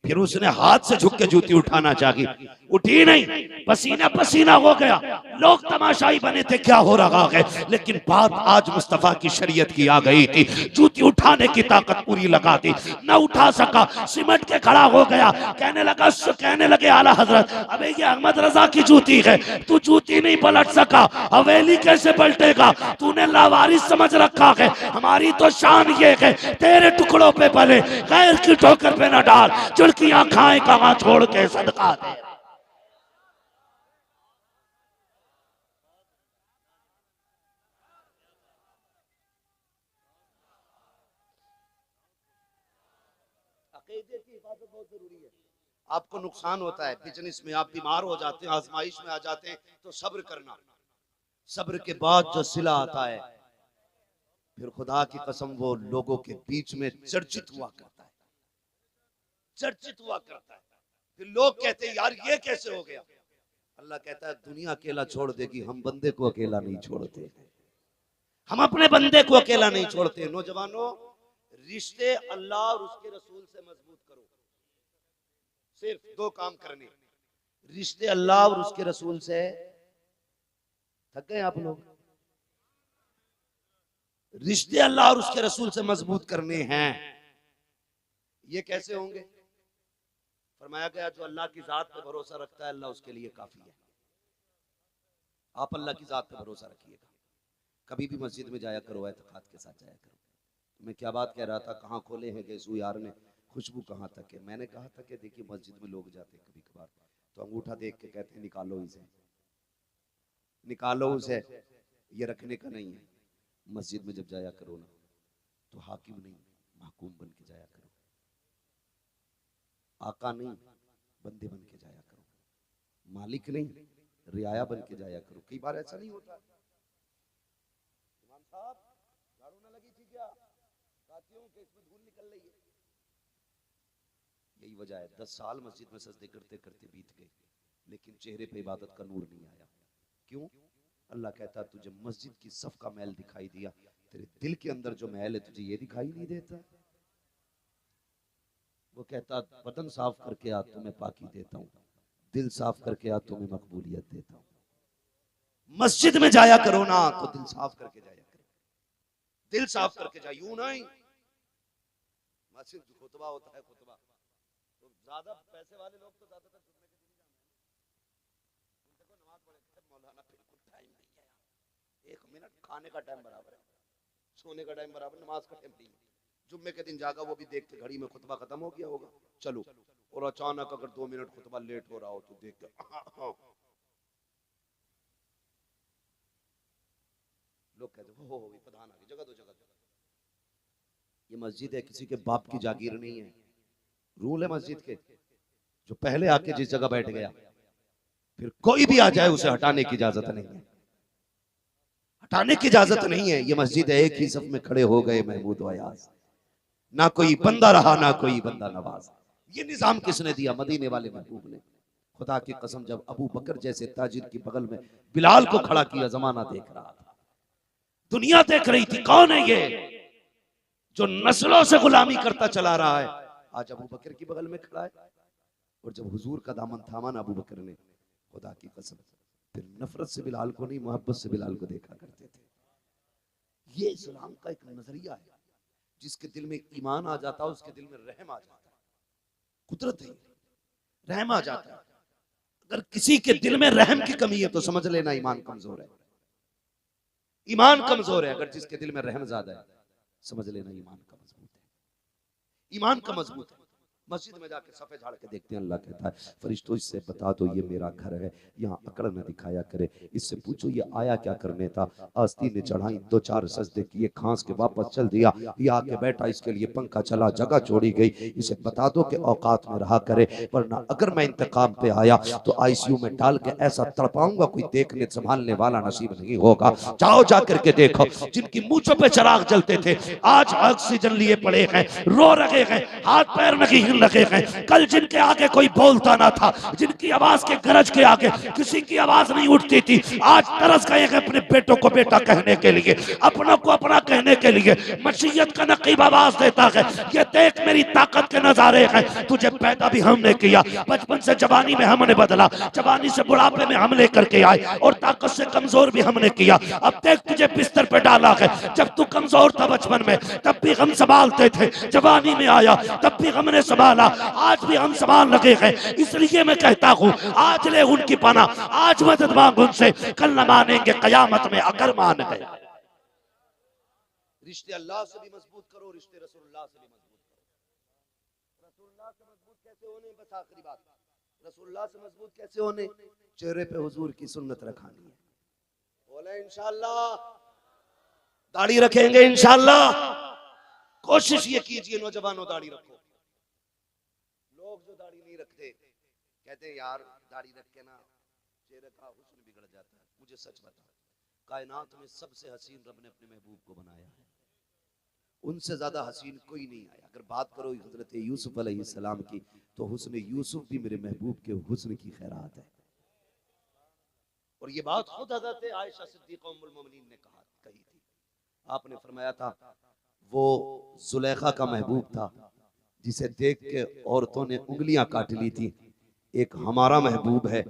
फिर उसने हाथ से झुक के जूती उठाना चाही, उठी नहीं, पसीना पसीना हो गया। लोग तमाशाई बने थे क्या हो रहा है, लेकिन बात आज मुस्तफा की शरीयत की आ गई थी। जूती उठाने की ताकत पूरी लगा दी, न उठा सका, सिमट के खड़ा हो गया। कहने लगे आला हजरत अबे ये अहमद रजा की जूती है, तू जूती नहीं पलट सका, हवेली कैसे पलटेगा? तूने लावारिस समझ रखा है, हमारी तो शान ये है तेरे टुकड़ों पे पले, गैर की ठोकर पे न डाल, चुड़कियां खाए कहां छोड़ के सदका दे। अकीदे की हिफाजत बहुत जरूरी है। आपको नुकसान होता है बिजनेस में, आप बीमार हो जाते हैं, आजमाइश में आ जाते हैं, तो सब्र करना। सब्र के बाद जो सिला आता है, फिर खुदा की कसम वो लोगों के बीच में चर्चित हुआ करता है, चर्चित हुआ करता है। फिर लोग कहते हैं यार ये कैसे हो गया। अल्लाह कहता है दुनिया अकेला छोड़ देगी, हम बंदे को अकेला नहीं छोड़ते, हम अपने बंदे को अकेला नहीं छोड़ते। नौजवानों, रिश्ते अल्लाह और उसके रसूल से मजबूत करो। सिर्फ 2 काम करने, रिश्ते अल्लाह और उसके रसूल से। थक गए आप लोग? रिश्ते अल्लाह और उसके रसूल से मजबूत करने हैं। ये कैसे होंगे? फरमाया गया जो अल्लाह की जात पे भरोसा रखता है अल्लाह उसके लिए काफी है। आप अल्लाह की जात पे भरोसा रखिएगा। कभी भी मस्जिद में जाया करो, एतकाद के साथ जाया करो। मैं क्या बात कह रहा था, कहाँ खोले हैं गैसू यार ने, खुशबू कहाँ तक है। मैंने कहा था कि देखिए मस्जिद में लोग जाते हैं कभी कभार, तो अंगूठा देख के कहते हैं निकालो इसे, निकालो उसे, ये रखने का नहीं है। मस्जिद में जब जाया करो ना, तो हाकिम नहीं महकूम बन के जाया करो, आका नहीं बंदे बन के जाया करो, मालिक नहीं रियाया बन के जाया करो। कई बार ऐसा नहीं होता। इमाम साहब झाड़ू ना लगी थी क्या? साथियों के इसमें धूल निकल रही है। यही वजह है 10 साल मस्जिद में सजदे करते करते बीत गए, लेकिन चेहरे पे इबादत का नूर नहीं आया। क्यों? अल्लाह कहता तुझे मस्जिद की सफ का मैल दिखाई दिया, तेरे दिल के अंदर जो मैल है तुझे ये दिखाई नहीं देता। वो कहता बदन साफ करके आ तुम्हें पाकी देता हूँ, दिल साफ करके आ तुम्हें मकबूलियत देता हूँ। मस्जिद में जाया करो ना तो दिल साफ करके जाया करो, दिल साफ करके जाए, यूं नहीं। मस्जिद खुतबा होता है, खुतबा तो ज्यादा पैसे वाले लोग तो ज्यादातर जुम्मे के दिन जाते हैं, उनको नमाज पढ़े मौलाना बिल्कुल टाइम नहीं है, 1 मिनट खाने का टाइम बराबर है, सोने का टाइम बराबर, नमाज का टाइम नहीं है। जुम्मे के दिन जागा, वो भी देख के घड़ी में खुतबा खत्म हो गया होगा, चलो, और अचानक अगर 2 मिनट खुतबा लेट हो रहा हो तो देख के लोग कहते हो प्रधान आ गई, जगह दो, जगह दो। ये मस्जिद है, किसी के बाप की जागीर नहीं है। रूल है मस्जिद के, जो पहले आके जिस जगह बैठ गया फिर कोई भी आ जाए उसे हटाने की इजाजत नहीं है, हटाने की इजाजत नहीं है। ये मस्जिद है, एक ही सफ में खड़े हो गए महमूद अयाज, ना कोई बंदा रहा ना कोई बंदा नवाज। ये निजाम किसने दिया? मदीने वाले महबूब ने। खुदा की कसम, जब अबू बकर जैसे ताजिर की बगल में बिलाल को खड़ा किया, जमाना देख रहा था, दुनिया देख रही थी, कौन है ये जो नस्लों से गुलामी करता चला रहा है, आज अबू बकर की बगल में खड़ा है। और जब हुजूर का दामन थामा ना अबू बकर ने, खुदा की कसम, फिर नफरत से बिलाल को नहीं, मोहब्बत से बिलाल को देखा करते थे। ये इस्लाम का एक नजरिया है, जिसके दिल में ईमान आ जाता है उसके दिल में रहम आ जाता है। कुदरत है, रहम आ जाता है। अगर किसी के दिल में रहम की कमी है तो समझ लेना ईमान कमजोर है, ईमान कमजोर है। अगर जिसके दिल में रहम ज्यादा है, समझ लेना ईमान का मजबूत है, ईमान का मजबूत है। मस्जिद में जाके सफे झाड़ के देखते हैं, अल्लाह कहता है फरिश्तों इससे बता दो ये मेरा घर है, यहाँ अकड़ न दिखाया करे, इससे पूछो ये आया क्या करने था। आस्तीन ने चढ़ाई, 2-4 सजदे किए, खांस के वापस चल दिया, ये आके बैठा, इसके लिए पंखा चला, जगह छोड़ी गई, इसे बता दो कि औकात में रहा करे, वरना अगर मैं इंतकाम पे आया तो आईसीयू में डाल के ऐसा तड़पाऊंगा कोई देखने संभालने वाला नसीब नहीं होगा। जाओ जा करके देखो, जिनकी मूंछों पे चिराग जलते थे आज ऑक्सीजन लिए पड़े हैं, रो रहे हैं, हाथ पैर नहीं हिल रहे हैं। कल जिनके आगे कोई बोलता ना था, जिनकी आवाज के गरज के आगे किसी की आवाज नहीं उठती थी, आज तरस गए हैं अपने बेटों को बेटा कहने के लिए, अपनों को अपना कहने के लिए। मशीयत का नकीब आवाज देता है, ये देख मेरी ताकत के नजारे हैं, तुझे पैदा भी हमने किया, बचपन से जवानी में हमने बदला, जवानी से बुढ़ापे में हम लेकर के आए, और ताकत से कमजोर भी हमने किया। अब देख तुझे बिस्तर पे डाला है, जब तू कमजोर था बचपन में तब भी हम संभालते थे, जवानी में आया तब भी हमने संभाला, आज भी हम संभाल लगे हैं। इसलिए मैं कहता हूँ आज ले उनकी पना, आज मदद मांग उनसे, कल न मानेंगे कयामत में अगर मान गए। रिश्ते अल्लाह से भी मजबूत करो, रिश्ते रसूलुल्लाह से भी मजबूत करो। रसूलुल्लाह से मजबूत कैसे होने, बस आखिरी बात, रसूलुल्लाह से मजबूत कैसे होने? चेहरे पे हुजूर की सुन्नत रखानी है। बोले इंशाअल्लाह, दाढ़ी रखेंगे इंशाअल्लाह। कोशिश ये कीजिए नौजवानों, दाढ़ी रखो। लोग जो दाढ़ी नहीं रखते कहते हैं यार दाढ़ी रख के ना चेहरे का हुस्न बिगड़ जाता है। मुझे सच बता, कायनात में सबसे हसीन रब ने अपने महबूब को बनाया है, उनसे ज्यादा हसीन कोई नहीं आया। अगर बात करो हजरत यूसुफ अलैहिस्सलाम की, तो हुस्न यूसुफ भी मेरे महबूब के हुस्न की खैरात है। और ये बात खुद हजरत आयशा सिद्दीक़ा उम्मुल मोमिनीन ने कही थी। आपने फरमाया था वो जुलेखा का महबूब था जिसे देख के औरतों ने उंगलियां काट ली थी, एक हमारा महबूब है,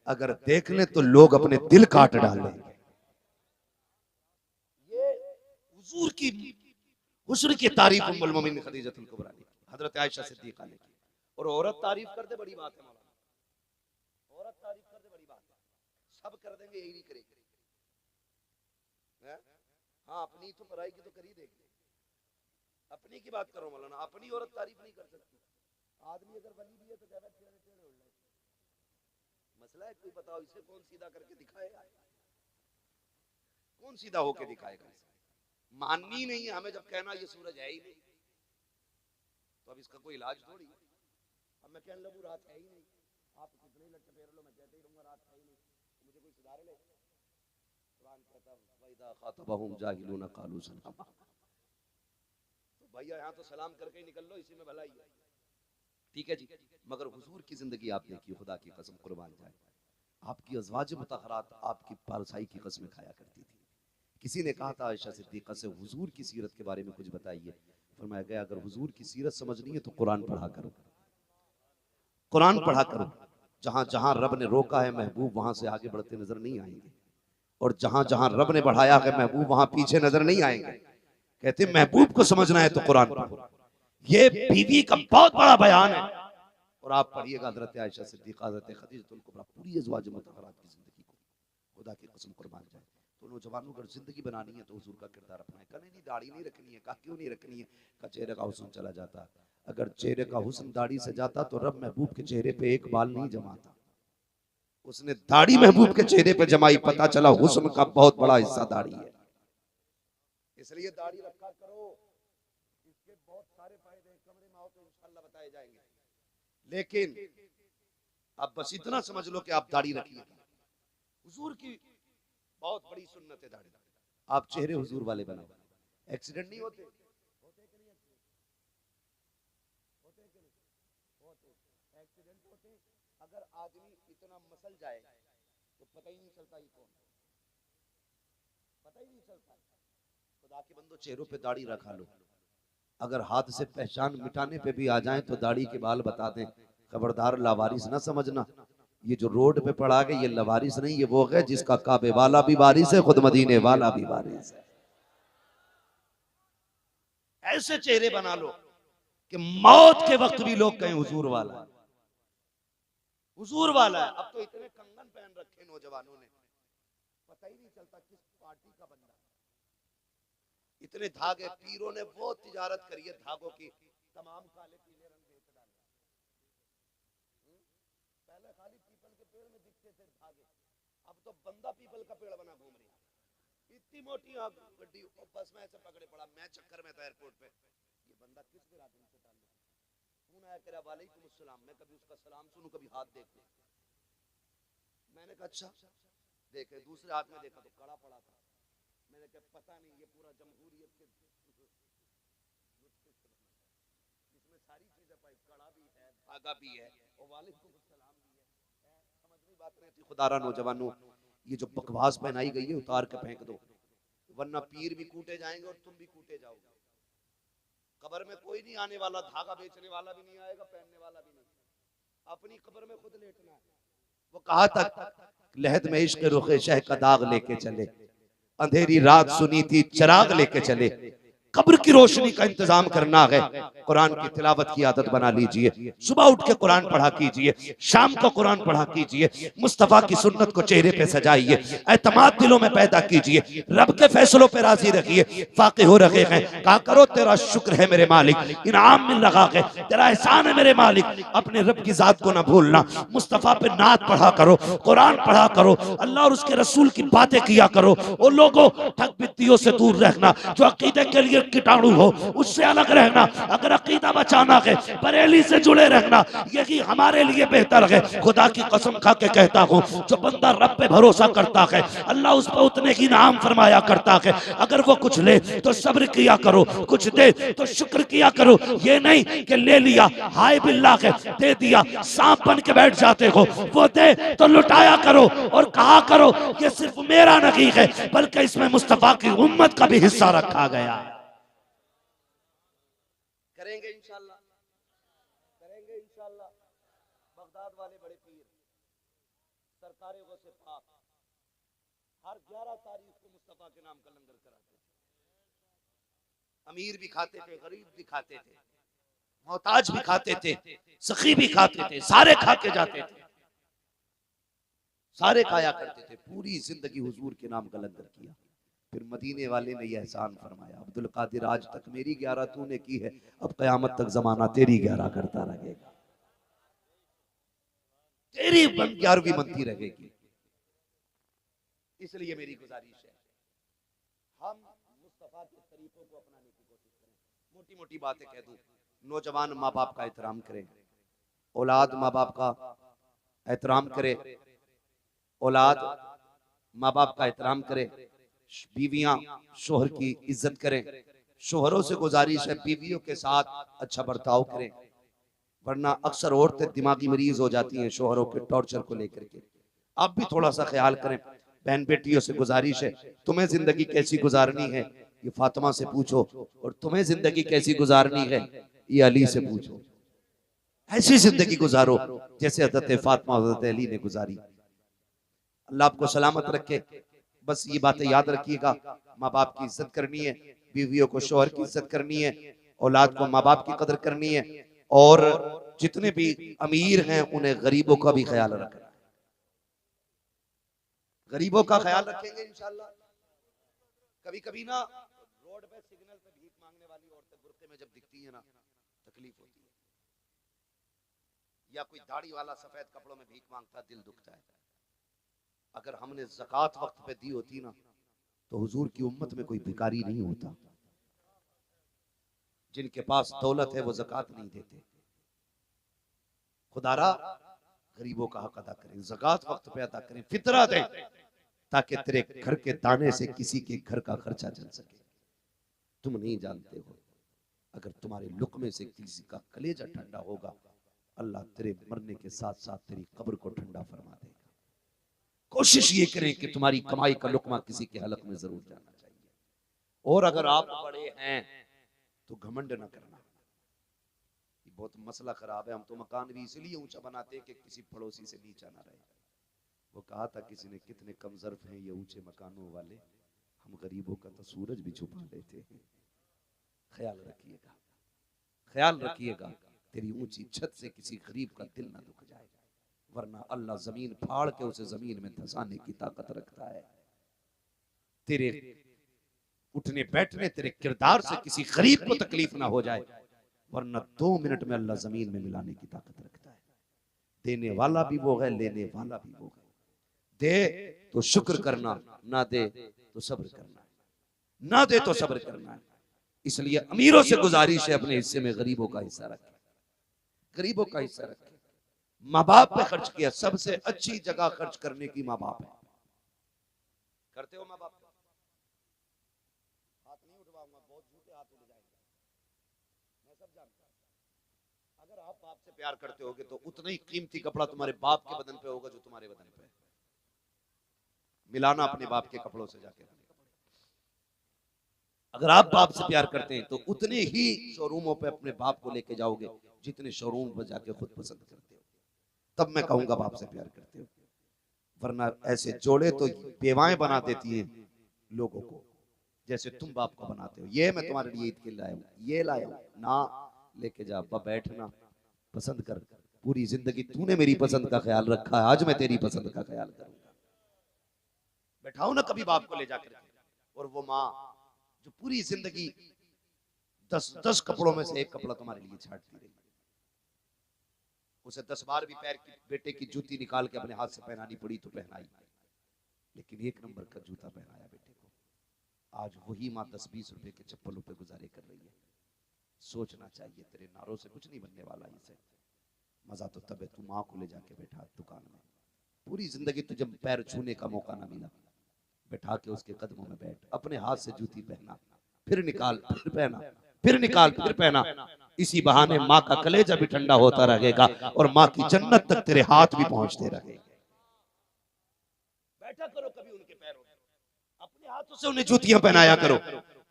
अगर देख ले तो लोग अपने दिल काट डालेंगे। ये हुजूर की हुस्न की तारीफ उम्मुल मोमिनीन खदीजतुल कुबरा ने, हजरत आयशा सिद्दीक़ा ने की। और औरत तारीफ कर दे बड़ी बात है मौलाना, औरत तारीफ कर दे बड़ी बात है, सब कर देंगे यही नहीं करेंगे। हाँ अपनी तो पराई की तो कर ही देंगे, अपनी की बात करो मौलाना, अपनी औरत तारीफ नहीं कर सकती। आदमी अगर वली भी है तो ज्यादा टेढ़े टेढ़े उड़ जाए। मसला है, कोई बताओ इसे कौन सीधा करके दिखाएगा, कौन सीधा होके दिखाएगा? माननी नहीं है हमें, जब कहना ये सूरज है ही नहीं तो अब इसका कोई इलाज थोड़ी। अब मैं कहने लगूं रात है ही नहीं, आप कितने लट्टे फेर लो, मैं कहते ही रहूंगा रात है ही नहीं, मुझे कोई सुधार ले। कुरान कहता है वइदा खातबहुम जाहिलून कालू सलामा। भैया यहाँ तो सलाम करके ही निकल लो, इसी में भलाई है। ठीक है जी, मगर हुजूर की जिंदगी आप देखिए, खुदा की कसम कुर्बान जाए, आपकी अज़वाज मुतहरात आपकी पारसाई की कसमें खाया करती थी। किसी ने कहा था आयशा सिद्दीक़ा से, हुजूर की सीरत के बारे में कुछ बताइए। फरमाया गया, अगर हुजूर की सीरत समझनी है तो कुरान पढ़ा करो, कुरान पढ़ा करो। जहां जहां रब ने रोका है महबूब वहां से आगे बढ़ते नजर नहीं आएंगे, और जहां जहां रब ने बढ़ाया है महबूब वहां पीछे नजर नहीं आएंगे। कहते महबूब को समझना है तो कुरान पढ़ो। ये बीवी का बहुत बड़ा बयान है। और आप पढ़िएगा हजरत आयशा सिद्दीक़ा, हजरत खदीजतुल कुबरा, पूरी अज़वाज मुतहहरात की जिंदगी को, खुदा की कसम कुर्बान जाए। तो नौजवानों अगर जिंदगी बनानी है तो हुजूर का किरदार अपनाए। कहा नहीं दाढ़ी नहीं रखनी है। कहा क्यों नहीं रखनी है? का चेहरे का हुस्न चला जाता। अगर चेहरे का हुस्न दाढ़ी से जाता तो रब महबूब के चेहरे पे एक बाल नहीं जमाता। उसने दाढ़ी महबूब के चेहरे पे जमाई, पता चला हुस्न का बहुत बड़ा हिस्सा दाढ़ी है। इसलिए दाढ़ी रखा करो, इसके बहुत सारे फायदे हैं। कमरे में आओ तो इंशाल्लाह बताए जाएंगे। लेकिन अब बस इतना समझ लो कि आप दाढ़ी रखिए। हुजूर की बहुत बड़ी सुन्नत है दाढ़ी। आप चेहरे हुजूर वाले बनाओ। एक्सीडेंट नहीं होते, एक्सीडेंट होते। अगर आदमी इतना मसल जाए तो पता ही नहीं चलता ये कौन, पता ही नहीं चलता। खुदा के बंदो, चेहरों पे दाढ़ी रखा लो। अगर हाथ से पहचान मिटाने पे भी आ जाए तो दाढ़ी के बाल बता दें। खबरदार लावारिस ना समझना। ये जो रोड पे पड़ा गया ये लवारिस नहीं, ये वो है जिसका काबे वाला भी वारिस है, खुद मदीने वाला भी वारिस है। ऐसे चेहरे बना लो कि मौत के वक्त भी लोग कहें हुजूर वाला है, हुजूर वाला है। अब तो इतने कंगन पहन रखे नौजवानों ने, पता ही नहीं चलता किस पार्टी का बंदा। इतने धागे, पीरों ने वो तिजारत करी है धागों की, तमाम काले पीले रंग बेच डाले। पहले खाली पीपल के पेड़ में दिखते थे धागे, अब तो बंदा पीपल का पेड़ बना घूम रही है। इतनी मोटी गड्डी, बस में ऐसे पकड़े पड़ा। मैं चक्कर में था एयरपोर्ट पे, ये बंदा किस बिरादरी से ताल्लुक है? फोन आया, कह रहा वालेकुम अस्सलाम। मैं कभी उसका सलाम सुनूं, कभी हाथ देखूं। मैंने कहा अच्छा देखे। दूसरे हाथ में देखा तो कड़ा पड़ा था। मैंने कहा पता नहीं ये पूरा जमहूरियत के इसमें सारी चीजें पाई, कड़ा भी है, धागा भी है और वालेकुम अस्सलाम भी है। समझ में बात नहीं थी। खुदारा नौजवानों, ये जो बकवास पहनाई गई है उतार के फेंक दो, वरना पीर भी कूटे जाएंगे और तुम भी कूटे जाओगे। कब्र में कोई नहीं आने वाला, धागा बेचने वाला भी नहीं आएगा, पहनने वाला भी नहीं। अपनी कब्र में खुद लेटना है। वो कहा था लहद में इश्क रुखे शह का दाग लेके चले, अंधेरी रात सुनी थी चिराग लेके चले। कब्र की रोशनी का इंतजाम करना है, कुरान की तिलावत की आदत बना लीजिए। सुबह उठ के कुरान पढ़ा कीजिए, शाम को कुरान पढ़ा कीजिए। मुस्तफा की सुन्नत को चेहरे पे सजाइए, एतमाद दिलों में पैदा कीजिए, रब के फैसलों पे राजी रखिए। फाक़िह हो रहे हैं, कहा करो तेरा शुक्र है मेरे मालिक, इनाम मिल रहा है, तेरा एहसान है मेरे मालिक। अपने रब की जात को ना भूलना। मुस्तफा पे नात पढ़ा करो, कुरान पढ़ा करो, अल्लाह और उसके रसूल की बातें किया करो। और लोगों ठग बित्तियों से दूर रहना, जो अकीदे के लिए कीटाणु हो उससे अलग रहना। अगर अकीदा बचाना है बरेली से जुड़े रहना, यही हमारे लिए बेहतर है। खुदा की कसम खा के कहता हूँ, जो बंदा रब पे भरोसा करता है अल्लाह उस पर उतने की इनाम फरमाया करता है। अगर वो कुछ ले तो सब्र किया करो, कुछ दे तो शुक्र किया करो। ये नहीं कि ले लिया हाय बिल्ला है, दे दिया सांप बन के बैठ जाते हो। वो दे तो लुटाया करो और कहा करो ये सिर्फ मेरा नहीं है बल्कि इसमें मुस्तफा की उम्मत का भी हिस्सा रखा गया है। करेंगे इंशाल्लाह, करेंगे इंशाल्लाह। बगदाद वाले बड़े पीर सरकारे गौसे पाक हर 11 तारीख को मुस्तफा के नाम का लंगर कराते थे। अमीर भी खाते थे, गरीब भी खाते थे, मोहताज भी खाते थे, सखी भी खाते थे, सारे खा के जाते थे, सारे खाया करते थे। पूरी जिंदगी हुजूर के नाम का लंगर किया। फिर मदीने वाले ने यह एहसान फरमाया, अब्दुल कादिर आज तक मेरी 11 तूने की है, अब कयामत तक जमाना तेरी 11 करता रहेगा, तेरी 11वीं बनती रहेगी। इसलिए मेरी गुजारिश है हम मुस्तफा के तरीकों को अपनाने की कोशिश करें। मोटी मोटी बातें कह दूं, नौजवान माँ बाप का एहतराम करें, औलाद माँ बाप का एहतराम करे, औलाद माँ बाप का एहतराम करे, बीवियां शोहर की इज्जत करें। शोहरों से गुजारिश है बीवियों के साथ अच्छा बर्ताव करें। वरना अक्सर औरतें दिमागी मरीज हो जाती हैं शोहरों के टॉर्चर को लेकर के। आप भी थोड़ा सा ख्याल करें। बहन बेटियों से गुजारिश है, तुम्हें जिंदगी कैसी गुजारनी है ये फातिमा से पूछो, और तुम्हें जिंदगी कैसी गुजारनी है ये अली से पूछो। ऐसी जिंदगी गुजारो जैसे हज़रत फातिमा और हज़रत अली ने गुजारी। अल्लाह आपको सलामत रखे। बस ये बातें याद रखिएगा, माँ बाप की इज्जत करनी है, बीवियों को शोहर की इज्जत करनी है, औलाद को माँ बाप की कदर करनी है, और जितने भी अमीर हैं उन्हें गरीबों का भी ख्याल रखना है। गरीबों का ख्याल रखेंगे इंशाल्लाह। कभी कभी ना रोड पे सिग्नल पे भीख मांगने वाली औरतें बुर्के में जब दिखती है ना, तकलीफ होती है। या कोई दाढ़ी वाला सफेद कपड़ों में भीख मांगता, दिल दुखता है। अगर हमने ज़कात वक्त पे दी होती ना तो हुजूर की उम्मत में कोई भिखारी नहीं होता। जिनके पास दौलत है वो ज़कात नहीं देते। खुदारा गरीबों का हक अदा करें, ज़कात वक्त पे अदा करें, फितरा दें, ताकि तेरे घर के दाने से किसी के घर का खर्चा चल सके। तुम नहीं जानते हो, अगर तुम्हारे लुक़मे से किसी का कलेजा ठंडा होगा, अल्लाह तेरे मरने के साथ साथ तेरी कब्र को ठंडा फरमा देगा। कोशिश ये करें कि तुम्हारी कमाई का लुक़मा किसी के हलक में जरूर जाना चाहिए। और अगर आप बड़े हैं तो घमंड न करना। बहुत मसला खराब है। हम तो मकान भी इसलिए ऊंचा बनाते हैं कि किसी पड़ोसी से नीचा ना रहे। वो कहा था किसी ने, कितने कम ज़र्फ़ हैं ये ऊंचे मकानों वाले, हम गरीबों का तो सूरज भी छुपा लेते हैं। ख्याल रखिएगा, ख्याल रखिएगा, तेरी ऊंची छत से किसी गरीब का दिल ना दुख जाए, वरना अल्लाह जमीन फाड़ के उसे जमीन में धंसाने की ताकत रखता है। तेरे उठने बैठने, तेरे किरदार से किसी गरीब को तकलीफ ना हो जाए, वरना 2 मिनट में अल्लाह जमीन में मिलाने की ताकत रखता है। देने वाला भी वो है, लेने वाला भी वो है। दे तो शुक्र करना, ना दे तो सब्र करना है, ना दे तो सब्र करना है। इसलिए अमीरों से गुजारिश है, अपने हिस्से में गरीबों का हिस्सा रखें, गरीबों का हिस्सा रखें। माँ बाप पे खर्च किया, सबसे अच्छी जगह खर्च करने की माँ बाप है। करते हो माँ बाप? हाथ नहीं उठवाऊंगा, बहुत झूठे हाथ उठ जाएंगे, मैं सब जानता हूं। अगर आप बाप से प्यार करते होगे तो उतना ही कीमती कपड़ा तुम्हारे बाप के बदन पे होगा जो तुम्हारे बदन पे है। मिलाना अपने बाप के कपड़ों से जाके। अगर आप बाप से प्यार करते हैं तो उतने ही शोरूमों पे अपने बाप को लेके जाओगे जितने शोरूम पर जाके खुद पसंद करते हो। तब मैं कहूंगा बाप से प्यार करते हो, वरना ऐसे जोड़े तो बेवाएं बना देती हैं लोगों को, जैसे तुम बाप को बनाते हो। ये मैं तुम्हारे लिए ईद के लाया हूं, ये लाया हूं ना, लेके जा, बैठना, पसंद कर। पूरी जिंदगी तूने मेरी पसंद का ख्याल रखा है, आज मैं तेरी पसंद का ख्याल करूंगा। बैठाओ ना कभी बाप को ले जाकर। और वो माँ जो पूरी जिंदगी 10 कपड़ों में से एक कपड़ा तुम्हारे लिए छाटती रही, उसे 10 बार भी पैर की बेटे की जूती निकाल के अपने हाथ से पहनानी पड़ी तो पहनाई, लेकिन 1 नंबर का जूता पहनाया बेटे को। आज वही माँ 10-20 रुपए के चप्पलों पे गुजारे कर रही है। सोचना चाहिए, तेरे नारों से कुछ नहीं बनने वाला। इसे मजा तो तब है तू माँ को ले जाके बैठा दुकान में, पूरी जिंदगी तुझे पैर छूने का मौका ना मिला, बैठा के उसके कदमों में बैठ, अपने हाथ से जूती पहना, फिर निकाल, फिर पहना, फिर निकाल, फिर पहना। इसी बहाने माँ का कलेजा भी ठंडा होता रहेगा और माँ की जन्नत तक तेरे हाथ भी पहुंचते रहेंगे। बैठा करो कभी उनके पैरों में, अपने हाथों से उन्हें जूतियां पहनाया करो।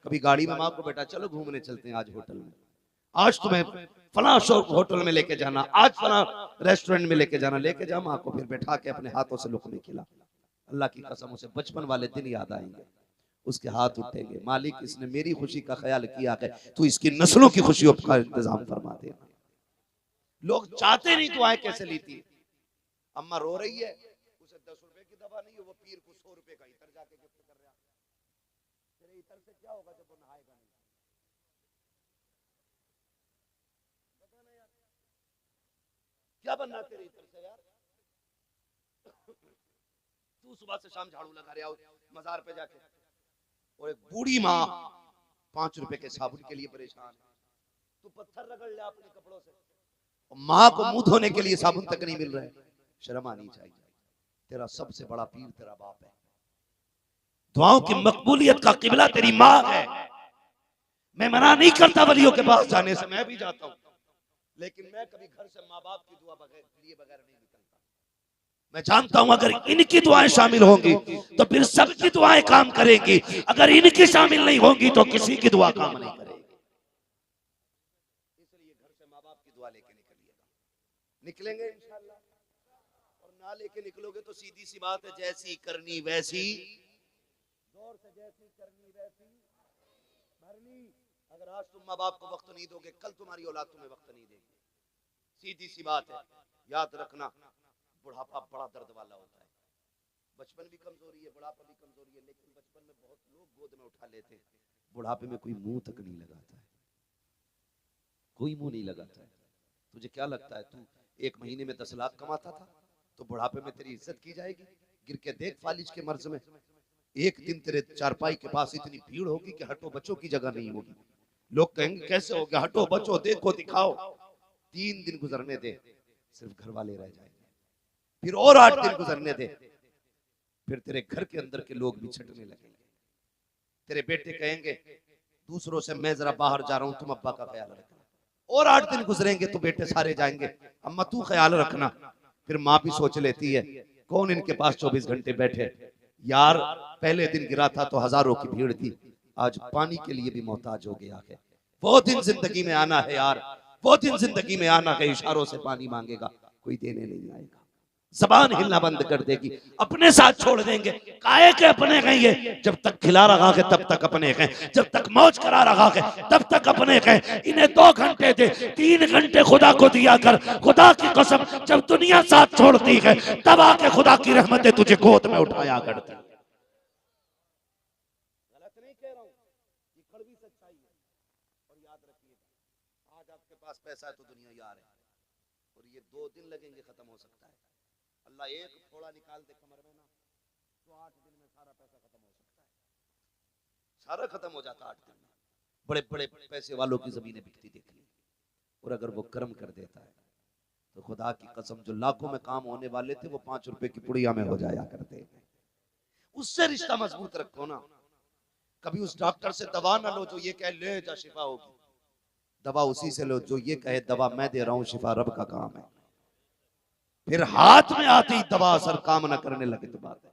कभी गाड़ी में माँ को बैठा, चलो घूमने चलते हैं आज होटल में, आज तुम्हें फला होटल में लेके जाना, आज फला रेस्टोरेंट में लेके जाना, लेके जा माँ को, फिर बैठा के अपने हाथों से लुक़मे खिला। अल्लाह की कसम उसे बचपन वाले दिन याद आएंगे, उसके हाथ उठेंगे, मालिक इसने मेरी खुशी का ख्याल किया है, तू इसकी नस्लों की खुशियों का इंतजाम फरमा देना। लोग चाहते नहीं दुआएं कैसे लेती है। अम्मा रो रही है, उसे 10 रुपए की दवा नहीं है, वो पीर को 100 रुपए का इतर जाके गिफ्ट कर रहा है। तेरे इतर से क्या होगा जब वो नहाएगा नहीं? पता नहीं यार क्या बनना तेरे इतर से यार। तू सुबह से शाम झाड़ू लगा रहा हो मजार पे जाके, और एक बूढ़ी माँ 5 रुपए के साबुन के लिए परेशान है, तू पत्थर रगड़ ले अपने कपड़ों से, और माँ को मुंह धोने के लिए साबुन तक नहीं मिल रहा है। शर्म आनी चाहिए। तेरा सबसे बड़ा पीर तेरा बाप है, दुआओं की मकबूलियत का किबला तेरी माँ है। मैं मना नहीं करता वलियों के पास जाने से, मैं भी जाता हूँ, लेकिन मैं कभी घर से माँ बाप की दुआ लिए बगैर नहीं निकलता। मैं जानता हूं अगर इनकी दुआएं शामिल होंगी तो फिर सबकी दुआएं काम करेंगी, अगर इनकी शामिल नहीं होंगी तो किसी की दुआ काम नहीं करेगी। इसलिए घर से माँ बाप की दुआ लेके निकलिएगा, निकलेंगे इंशाल्लाह। और ना लेके निकलोगे तो सीधी सी बात है, जैसी करनी वैसी, जोर से जैसी करनी वैसी भरनी। अगर आज तुम माँ बाप को वक्त नहीं दोगे, कल तुम्हारी औलाद तुम्हें वक्त नहीं देगी। सीधी सी बात है, याद रखना, बुढ़ापा बड़ा दर्द वाला होता है। बचपन भी कमजोरी है, बुढ़ापा भी कमजोरी है, लेकिन बचपन में बहुत लोग गोद में उठा लेते हैं, बुढ़ापे में कोई मुंह तक नहीं लगाता है, कोई मुंह नहीं लगाता है। तुझे क्या लगता है, तू 1 महीने में 10 लाख कमाता था तो बुढ़ापे में तेरी इज्जत की जाएगी? गिर के देख फालिज के मर्ज में, एक दिन तेरे चारपाई के पास इतनी भीड़ होगी कि हटो बचो की जगह नहीं होगी। लोग कहेंगे कैसे हो गया, हटो बचो देखो दिखाओ। 3 दिन गुजरने दे, सिर्फ घर वाले रह जाएंगे। फिर और 8 दिन गुजरने दे, फिर तेरे घर के अंदर के लोग भी छटने लगेंगे। तेरे बेटे कहेंगे दूसरों से, मैं जरा बाहर जा रहा हूं, तुम अब्बा का ख्याल रखना। और 8 दिन गुजरेंगे तो बेटे सारे जाएंगे, अम्मा तू ख्याल रखना। फिर माँ भी सोच लेती है कौन इनके पास 24 घंटे बैठे। यार पहले दिन गिरा था तो हजारों की भीड़ थी, आज पानी के लिए भी मोहताज हो गया है। वो दिन जिंदगी में आना है यार, वो दिन जिंदगी में आना है, इशारों से पानी मांगेगा, कोई देने नहीं आएगा। जबान हिलना बंद कर देगी, अपने साथ छोड़ देंगे। काहे के अपने कहेंगे, जब तक खिला रखा है तब तक अपने कहें, जब तक मौज करा रखा है तब तक अपने कहें। इन्हें 2 घंटे दे, 3 घंटे खुदा को दिया कर। खुदा की कसम, जब दुनिया साथ छोड़ती है तब आके खुदा की रहमतें तुझे गोद में उठाया करती। गलत नहीं कह रहा हूं, ये कड़वी सच्चाई है। और याद रखिएगा, आज आपके पास पैसा है तो दुनिया यार है, और ये 2 दिन लगेंगे खत्म हो सकता है। अल्लाह एक थोड़ा निकाल दे कमर में ना, तो 8 दिन में सारा पैसा खत्म हो सकता है, सारा खत्म हो जाता 8 दिन में। बड़े बड़े पैसे वालों की जमीनें बिकती देखी, और अगर वो कर्म कर देता है तो खुदा की कसम, जो लाखों में काम होने वाले थे वो 5 रुपए की पुड़िया में हो जाया करते हैं। उससे रिश्ता मजबूत रखो ना। कभी उस डॉक्टर से दवा ना लो जो ये कहे ले जा शिफा होगी, दवा उसी से लो जो ये कहे दवा मैं दे रहा हूं, शिफा रब का काम है। फिर हाथ में आते ही दवा असर काम ना करने लगे तो बात है।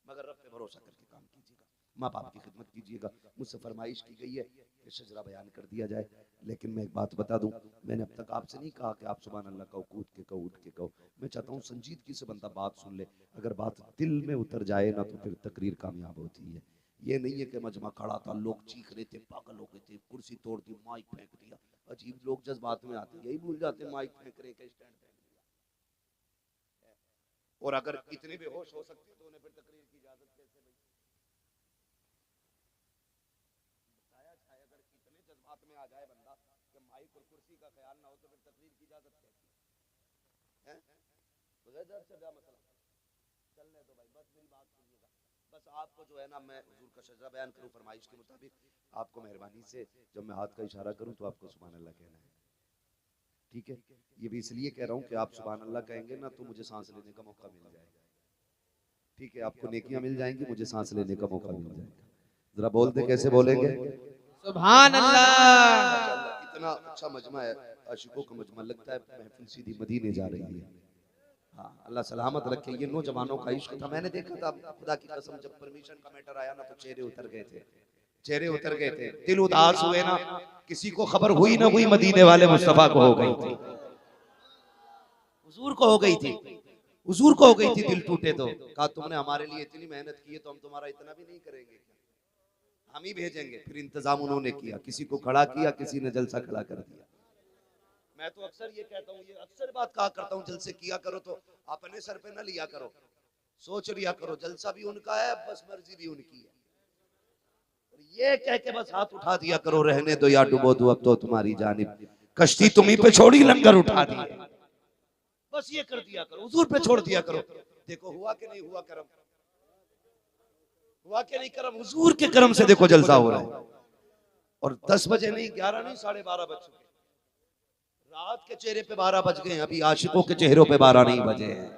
मगर रब पे भरोसा करके काम कीजिएगा, माँ बाप की खिदमत कीजिएगा। मुझसे फरमाइश की गई है कि शजरा बयान कर दिया जाए, लेकिन मैं एक बात बता दूं, मैंने अब तक आपसे नहीं कहा कि आप सुभान अल्लाह कहो, कूद के कहो, उठ के कहो। मैं चाहता हूँ संजीदगी से बंदा बात सुन ले, अगर बात दिल में उतर जाए ना तो फिर तकरीर कामयाब होती है। ये नहीं है कि मजमा खड़ा था, लोग चीख रहे थे, पागल हो गए थे, कुर्सी तोड़ दी, माइक फेंक दिया। अजीब लोग जज्बात में आते, यही भूल जाते माइक फेंक रहे के स्टैंड फेंक दिया। और अगर इतने बेहोश हो सकते तो उन्हें फिर तकरीर की इजाजत कैसे भाई? बताया छाया, अगर इतने जज्बात में आ जाए बंदा कि माइक और कुर्सी का ख्याल ना हो तो फिर तकरीर की इजाजत कैसी है? बगैर से क्या मसला, चलने दो भाई, बस मेरी बात सुनिएगा। बस आपको जो है ना, मैं हुजूर का शजरा बयान करूं फरमाइश के मुताबिक, आपको मेहरबानी से जब मैं हाथ का इशारा करूं तो आपको सुभान अल्लाह कहना है, ठीक है? ये भी इसलिए कह रहा हूं कि आप सुभान अल्लाह कहेंगे ना तो मुझे सांस लेने का मौका मिल जाएगा, ठीक है? आपको नेकियां मिल जाएंगी, मुझे सांस लेने का मौका मिल जाएगा। जरा बोलते कैसे बोलेंगे? सुभान अल्लाह। इतना अच्छा मजमा है, आशिकों का मजमा, लगता है महफिल सीधी मदीने जा रही है। हाँ, अल्लाह सलामत रखे। ये नौजवानों का इश्क था, मैंने देखा था खुदा की कसम, जब परमिशन का मैटर आया ना तो चेहरे उतर गए थे, चेहरे उतर गए थे, दिल उदास हुए ना। किसी को खबर हुई ना हुई, मदीने वाले मुस्तफा को हो गई थी, हुजूर को हो गई थी, हुजूर को हो गई थी। दिल टूटे तो कहा तुमने हमारे लिए इतनी मेहनत की है तो हम तुम्हारा इतना भी नहीं करेंगे, हम ही भेजेंगे। फिर इंतजाम उन्होंने किया, किसी को खड़ा किया, किसी ने जलसा खड़ा कर दिया। मैं तो अक्सर ये कहता हूँ, ये अक्सर बात कहा करता हूँ, जलसे किया करो तो अपने सर पे ना लिया करो, सोच लिया करो जलसा भी उनका है, बस मर्जी भी उनकी है। ये कह के बस हाथ उठा दिया करो, रहने दो या डुबो दो अब तो तुम्हारी जानिब, कश्ती तुम्ही पे छोड़ी लंगर उठा दिए, बस ये कर दिया करो, हुजूर पे छोड़ दिया करो। देखो हुआ कि नहीं हुआ करम, हुआ कि नहीं करम, हुजूर के करम से देखो जलसा हो रहा है। और 10 बजे नहीं, 11 नहीं, 12:30 बज चुके, रात के चेहरे पे 12 बज गए, अभी आशिकों के चेहरों पे 12 नहीं बजे हैं।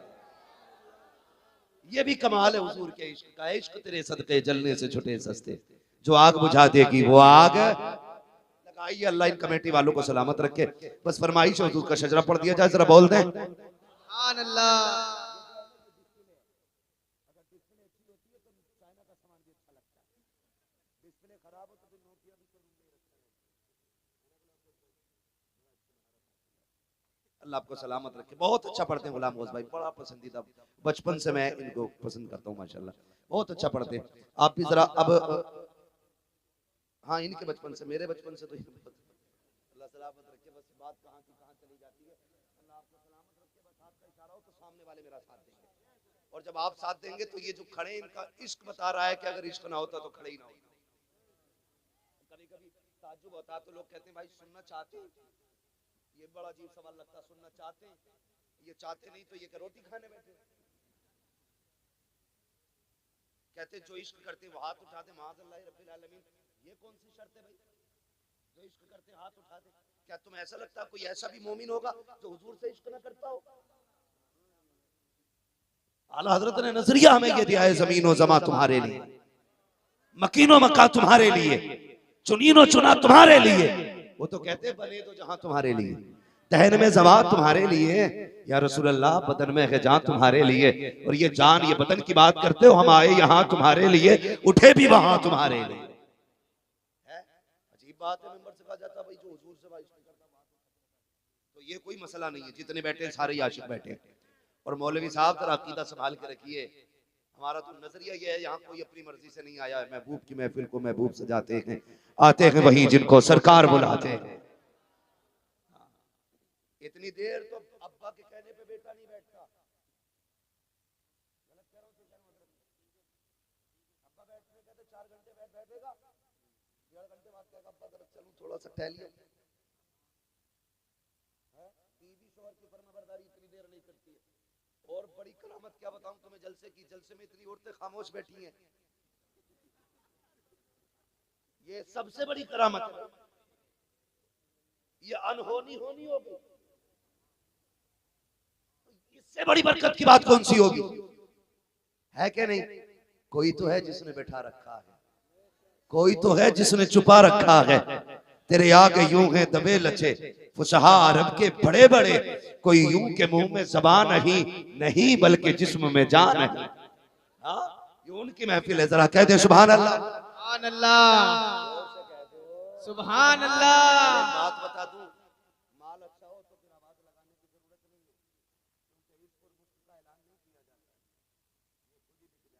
ये भी कमाल है हुजूर के इश्क का, इश्क तेरे सदके जलने से छुटे सस्ते, जो आग बुझा देगी वो आग लगा आइए, अल्लाह इन कमेटी वालों को सलामत रखे। बस फरमाइश है हुजूर का शजरा पढ़ दिया जाए, जरा बोल दें। सुभान अल्लाह। अल्लाह आपको सलामत रखे। बहुत अच्छा पढ़ते हैं गुलाम गौस भाई, बड़ा पसंदीदा, बचपन से मैं इनको पसंद करता हूँ माशाल्लाह, बहुत अच्छा पढ़ते हैं। आप भी जरा अब, हाँ इनके बचपन से, मेरे बचपन से तो अल्लाह सलामत रखे। बस बात कहाँ की कहाँ चली जाती है। अल्लाह आपको सलामत रखे। बस आपका इशारा हो तो सामने वाले मेरा साथ देंगे, और जब आप साथ देंगे तो ये जो खड़े, इनका इश्क बता रहा है कि अगर इश्क ना होता तो खड़े ही ना होता। कभी कभी ताज्जुब होता तो लोग कहते हैं भाई सुनना चाहते हैं, ये बड़ा अजीब सवाल लगता है, सुनना चाहते हैं, ये चाहते नहीं तो ये क्या रोटी खाने बैठे। कहते जो इश्क करते वो हाथ उठा दे, माअज़ल्लाह रब्बिल आलमीन, ये कौन सी शर्त है भाई, जो इश्क करते हाथ उठा दे। क्या तुम्हें ऐसा लगता है कोई ऐसा भी मोमिन होगा जो हुजूर से इश्क ना करता हो? आला हजरत ने नजरिया हमें ये दिया है, जमीन और जमा तुम्हारे लिए, मकीनो मक्का तुम्हारे लिए, चुनीनो चुना तुम्हारे लिए। वो तो कहते हैं बने तो जहां तुम्हारे लिए, तहन में जवाब तुम्हारे लिए, या रसूल अल्लाह बदन में है जान तुम्हारे लिए। और ये जान ये बदन की बात करते हो, हम आए यहाँ तुम्हारे लिए, उठे भी वहां तुम्हारे लिए। अजीब बात है, मेंबर से कहा जाता भाई जो हुजूर से बात करता, तो ये कोई मसला नहीं है, जितने बैठे सारे आशिक बैठे। और मौलवी साहब जरा अकीदा संभाल के रखिए, हमारा तो नजरिया ये है, यहाँ कोई अपनी मर्जी से नहीं आया है। महबूब की महफिल को महबूब सजाते हैं, आते हैं वही जिनको सरकार बुलाते हैं। इतनी देर तो अब्बा के कहने पे बेटा नहीं बैठता, गलत कह रहा हूं तो अब्बा बैठने कहते 4 घंटे बैठेगा, 1.5 घंटे बाद कहेगा अब्बा जरा चलूं थोड़ा सा टहलिए। बीवी शौहर की फरमाबरदारी इतनी देर नहीं करती है। और बड़ी करामत क्या बताऊं तुम्हें, जलसे की, जलसे में इतनी औरतें खामोश बैठी हैं, ये सबसे बड़ी करामत है। ये अनहोनी होनी होगी, इससे बड़ी बरकत की बात कौन सी होगी, है कि नहीं? कोई तो है जिसने बैठा रखा है, कोई तो है जिसने छुपा रखा है। तेरे आगे यूं है दबे लचे फुसहा अरब के बड़े बड़े, कोई यूं के मुंह में ज़बान नहीं बल्कि जिस्म में जान है। हाँ ये उनकी महफिल है, जरा कह दे सुभान अल्लाह। सुभान अल्लाह। सुभान अल्लाह। बात बता दूं, माल अच्छा हो तो फिर आवाज लगाने की जरूरत नहीं है, क्योंकि इस पर मुफ्त का ऐलान नहीं किया जाता है, ये खुद ही बिक जाएगा।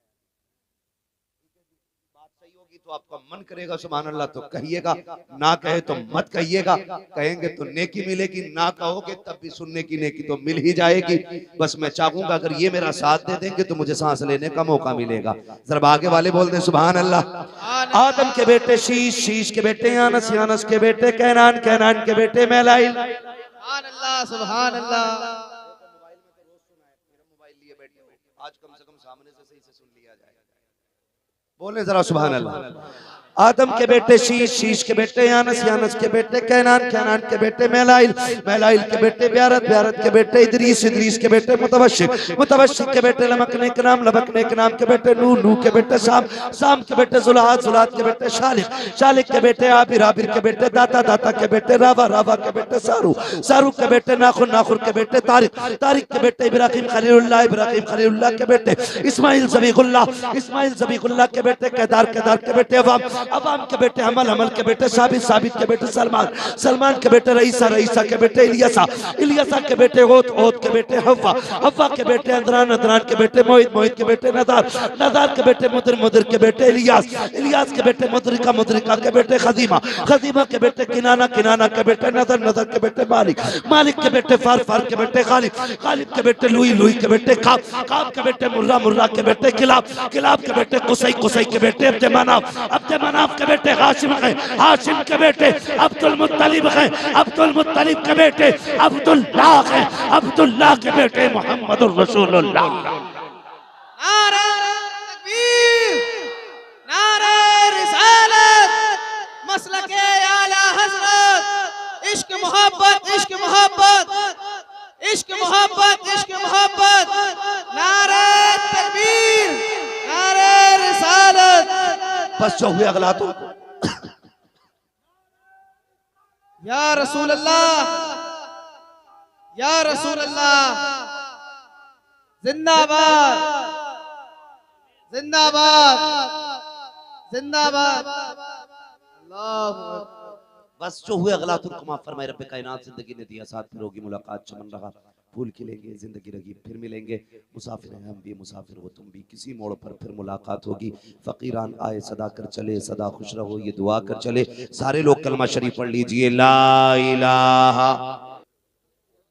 ठीक है जी, बात सही होगी तो आपका मन करेगा सुभान अल्लाह तो कहिएगा, ना कहे तो मत कहिएगा। कहेंगे तो नेकी मिलेगी, ना कहोगे तब भी सुनने की नेकी तो मिल ही जाएगी। बस मैं चाहूंगा अगर ये मेरा साथ दे देंगे तो मुझे सांस लेने का मौका मिलेगा। जरा आगे वाले बोल दे सुभान अल्लाह। आदम के बेटे शीश, शीश के बेटे यानस, यानस के बेटे कैनान, कैनान के बेटे मैलाइल। सुभान अल्लाह। सुभान अल्लाह। मोबाइल में तो रोज सुना है, मेरा मोबाइल लिए बैठे हो, आज कम से कम सामने से सही से सुन लिया जाए। बोले जरा सुभान अल्लाह। आदम के बेटे शीश, शीश के बेटे यानस, यानस के बेटे कैनान, कैनान के बेटे मैलाइल, मैलाइल के बेटे ब्यारत, ब्यारत के बेटे इदरीस, इदरीस के बेटे मुतवशिक, मुतवशिक के बेटे लमकने के नाम, लमकने के नाम के बेटे नूह, नूह के बेटे शाम, शाम के बेटे जुलात, जुलात के बेटे शालिक, शालिक के बेटे आबिर, आबिर के बेटे दाता, दाता के बेटे रावा, रावा के बेटे सारू, सारू के बेटे नाखुर, नाखुर के बेटे तारिक, तारिक के बेटे इब्राहिम खलीलुल्लाह, इब्राहिम खलीलुल्लाह के बेटे इस्माइल ज़बीहुल्लाह, इस्माइल ज़बीहुल्लाह के बेटे केदार, केदार के बेटे अवाम, अवाम के बेटे हमल, हमल के बेटे साबित, साबित के बेटे सलमान, सलमान के बेटे रईसा, रईसा के बेटे इलियासा, इलियासा के बेटे ओत, ओत के बेटे हव्वा, हव्वा के बेटे अदरान, अदरान के बेटे मोहित, मोहित के बेटे नदार, नदार के बेटे मुदर, मुदर के बेटे इलियास, इलियास के बेटे मुदरिका, मुदरिका के बेटे खदीमा, खदीमा के बेटे किनाना, किनाना के बेटे नदर, नदर के बेटे मालिक, मालिक के बेटे फार, फार के बेटे खालिद, खालिद के बेटे लुई, लुई के बेटे काब, काब के बेटे मुर्रा, मुर्रा के बेटे किलाब, किलाब के बेटे कुसई, कुसई के बेटे अब्द मनाफ, अब्द मनाफ के बेटे हाशिम है, हाशिम के बेटे अब्दुल मुत्तलिब है, अब्दुल मुत्तलिब के बेटे अब्दुल्लाह है, अब्दुल्लाह के बेटे मोहम्मदुर रसूलुल्लाह। नारे तकबीर, नारे रिसालत, मसलके आला हज़रत, इश्क मोहब्बत, इश्क मोहब्बत, इश्क मोहब्बत, इश्क मोहब्बत, नारे तकबीर, नारे रिसालत। बस जो हुए अगला तो या रसूल अल्लाह, या रसूल अल्लाह, जिंदाबाद, जिंदाबाद, जिंदाबाद। अल्लाहू अकबर। बस जो हुए अगला तुर्कमा फरमाए रब्बे कायनात जिंदगी ने दिया साथ फिर होगी मुलाकात चमन रहा फूल खिलेंगे जिंदगी रही फिर मिलेंगे मुसाफिर हैं हम भी मुसाफिर हो तुम भी किसी मोड़ पर फिर मुलाकात होगी फकीरान आए सदा कर चले सदा खुश रहो ये दुआ कर चले सारे लोग कलमा शरीफ पढ़ लीजिए ला इलाहा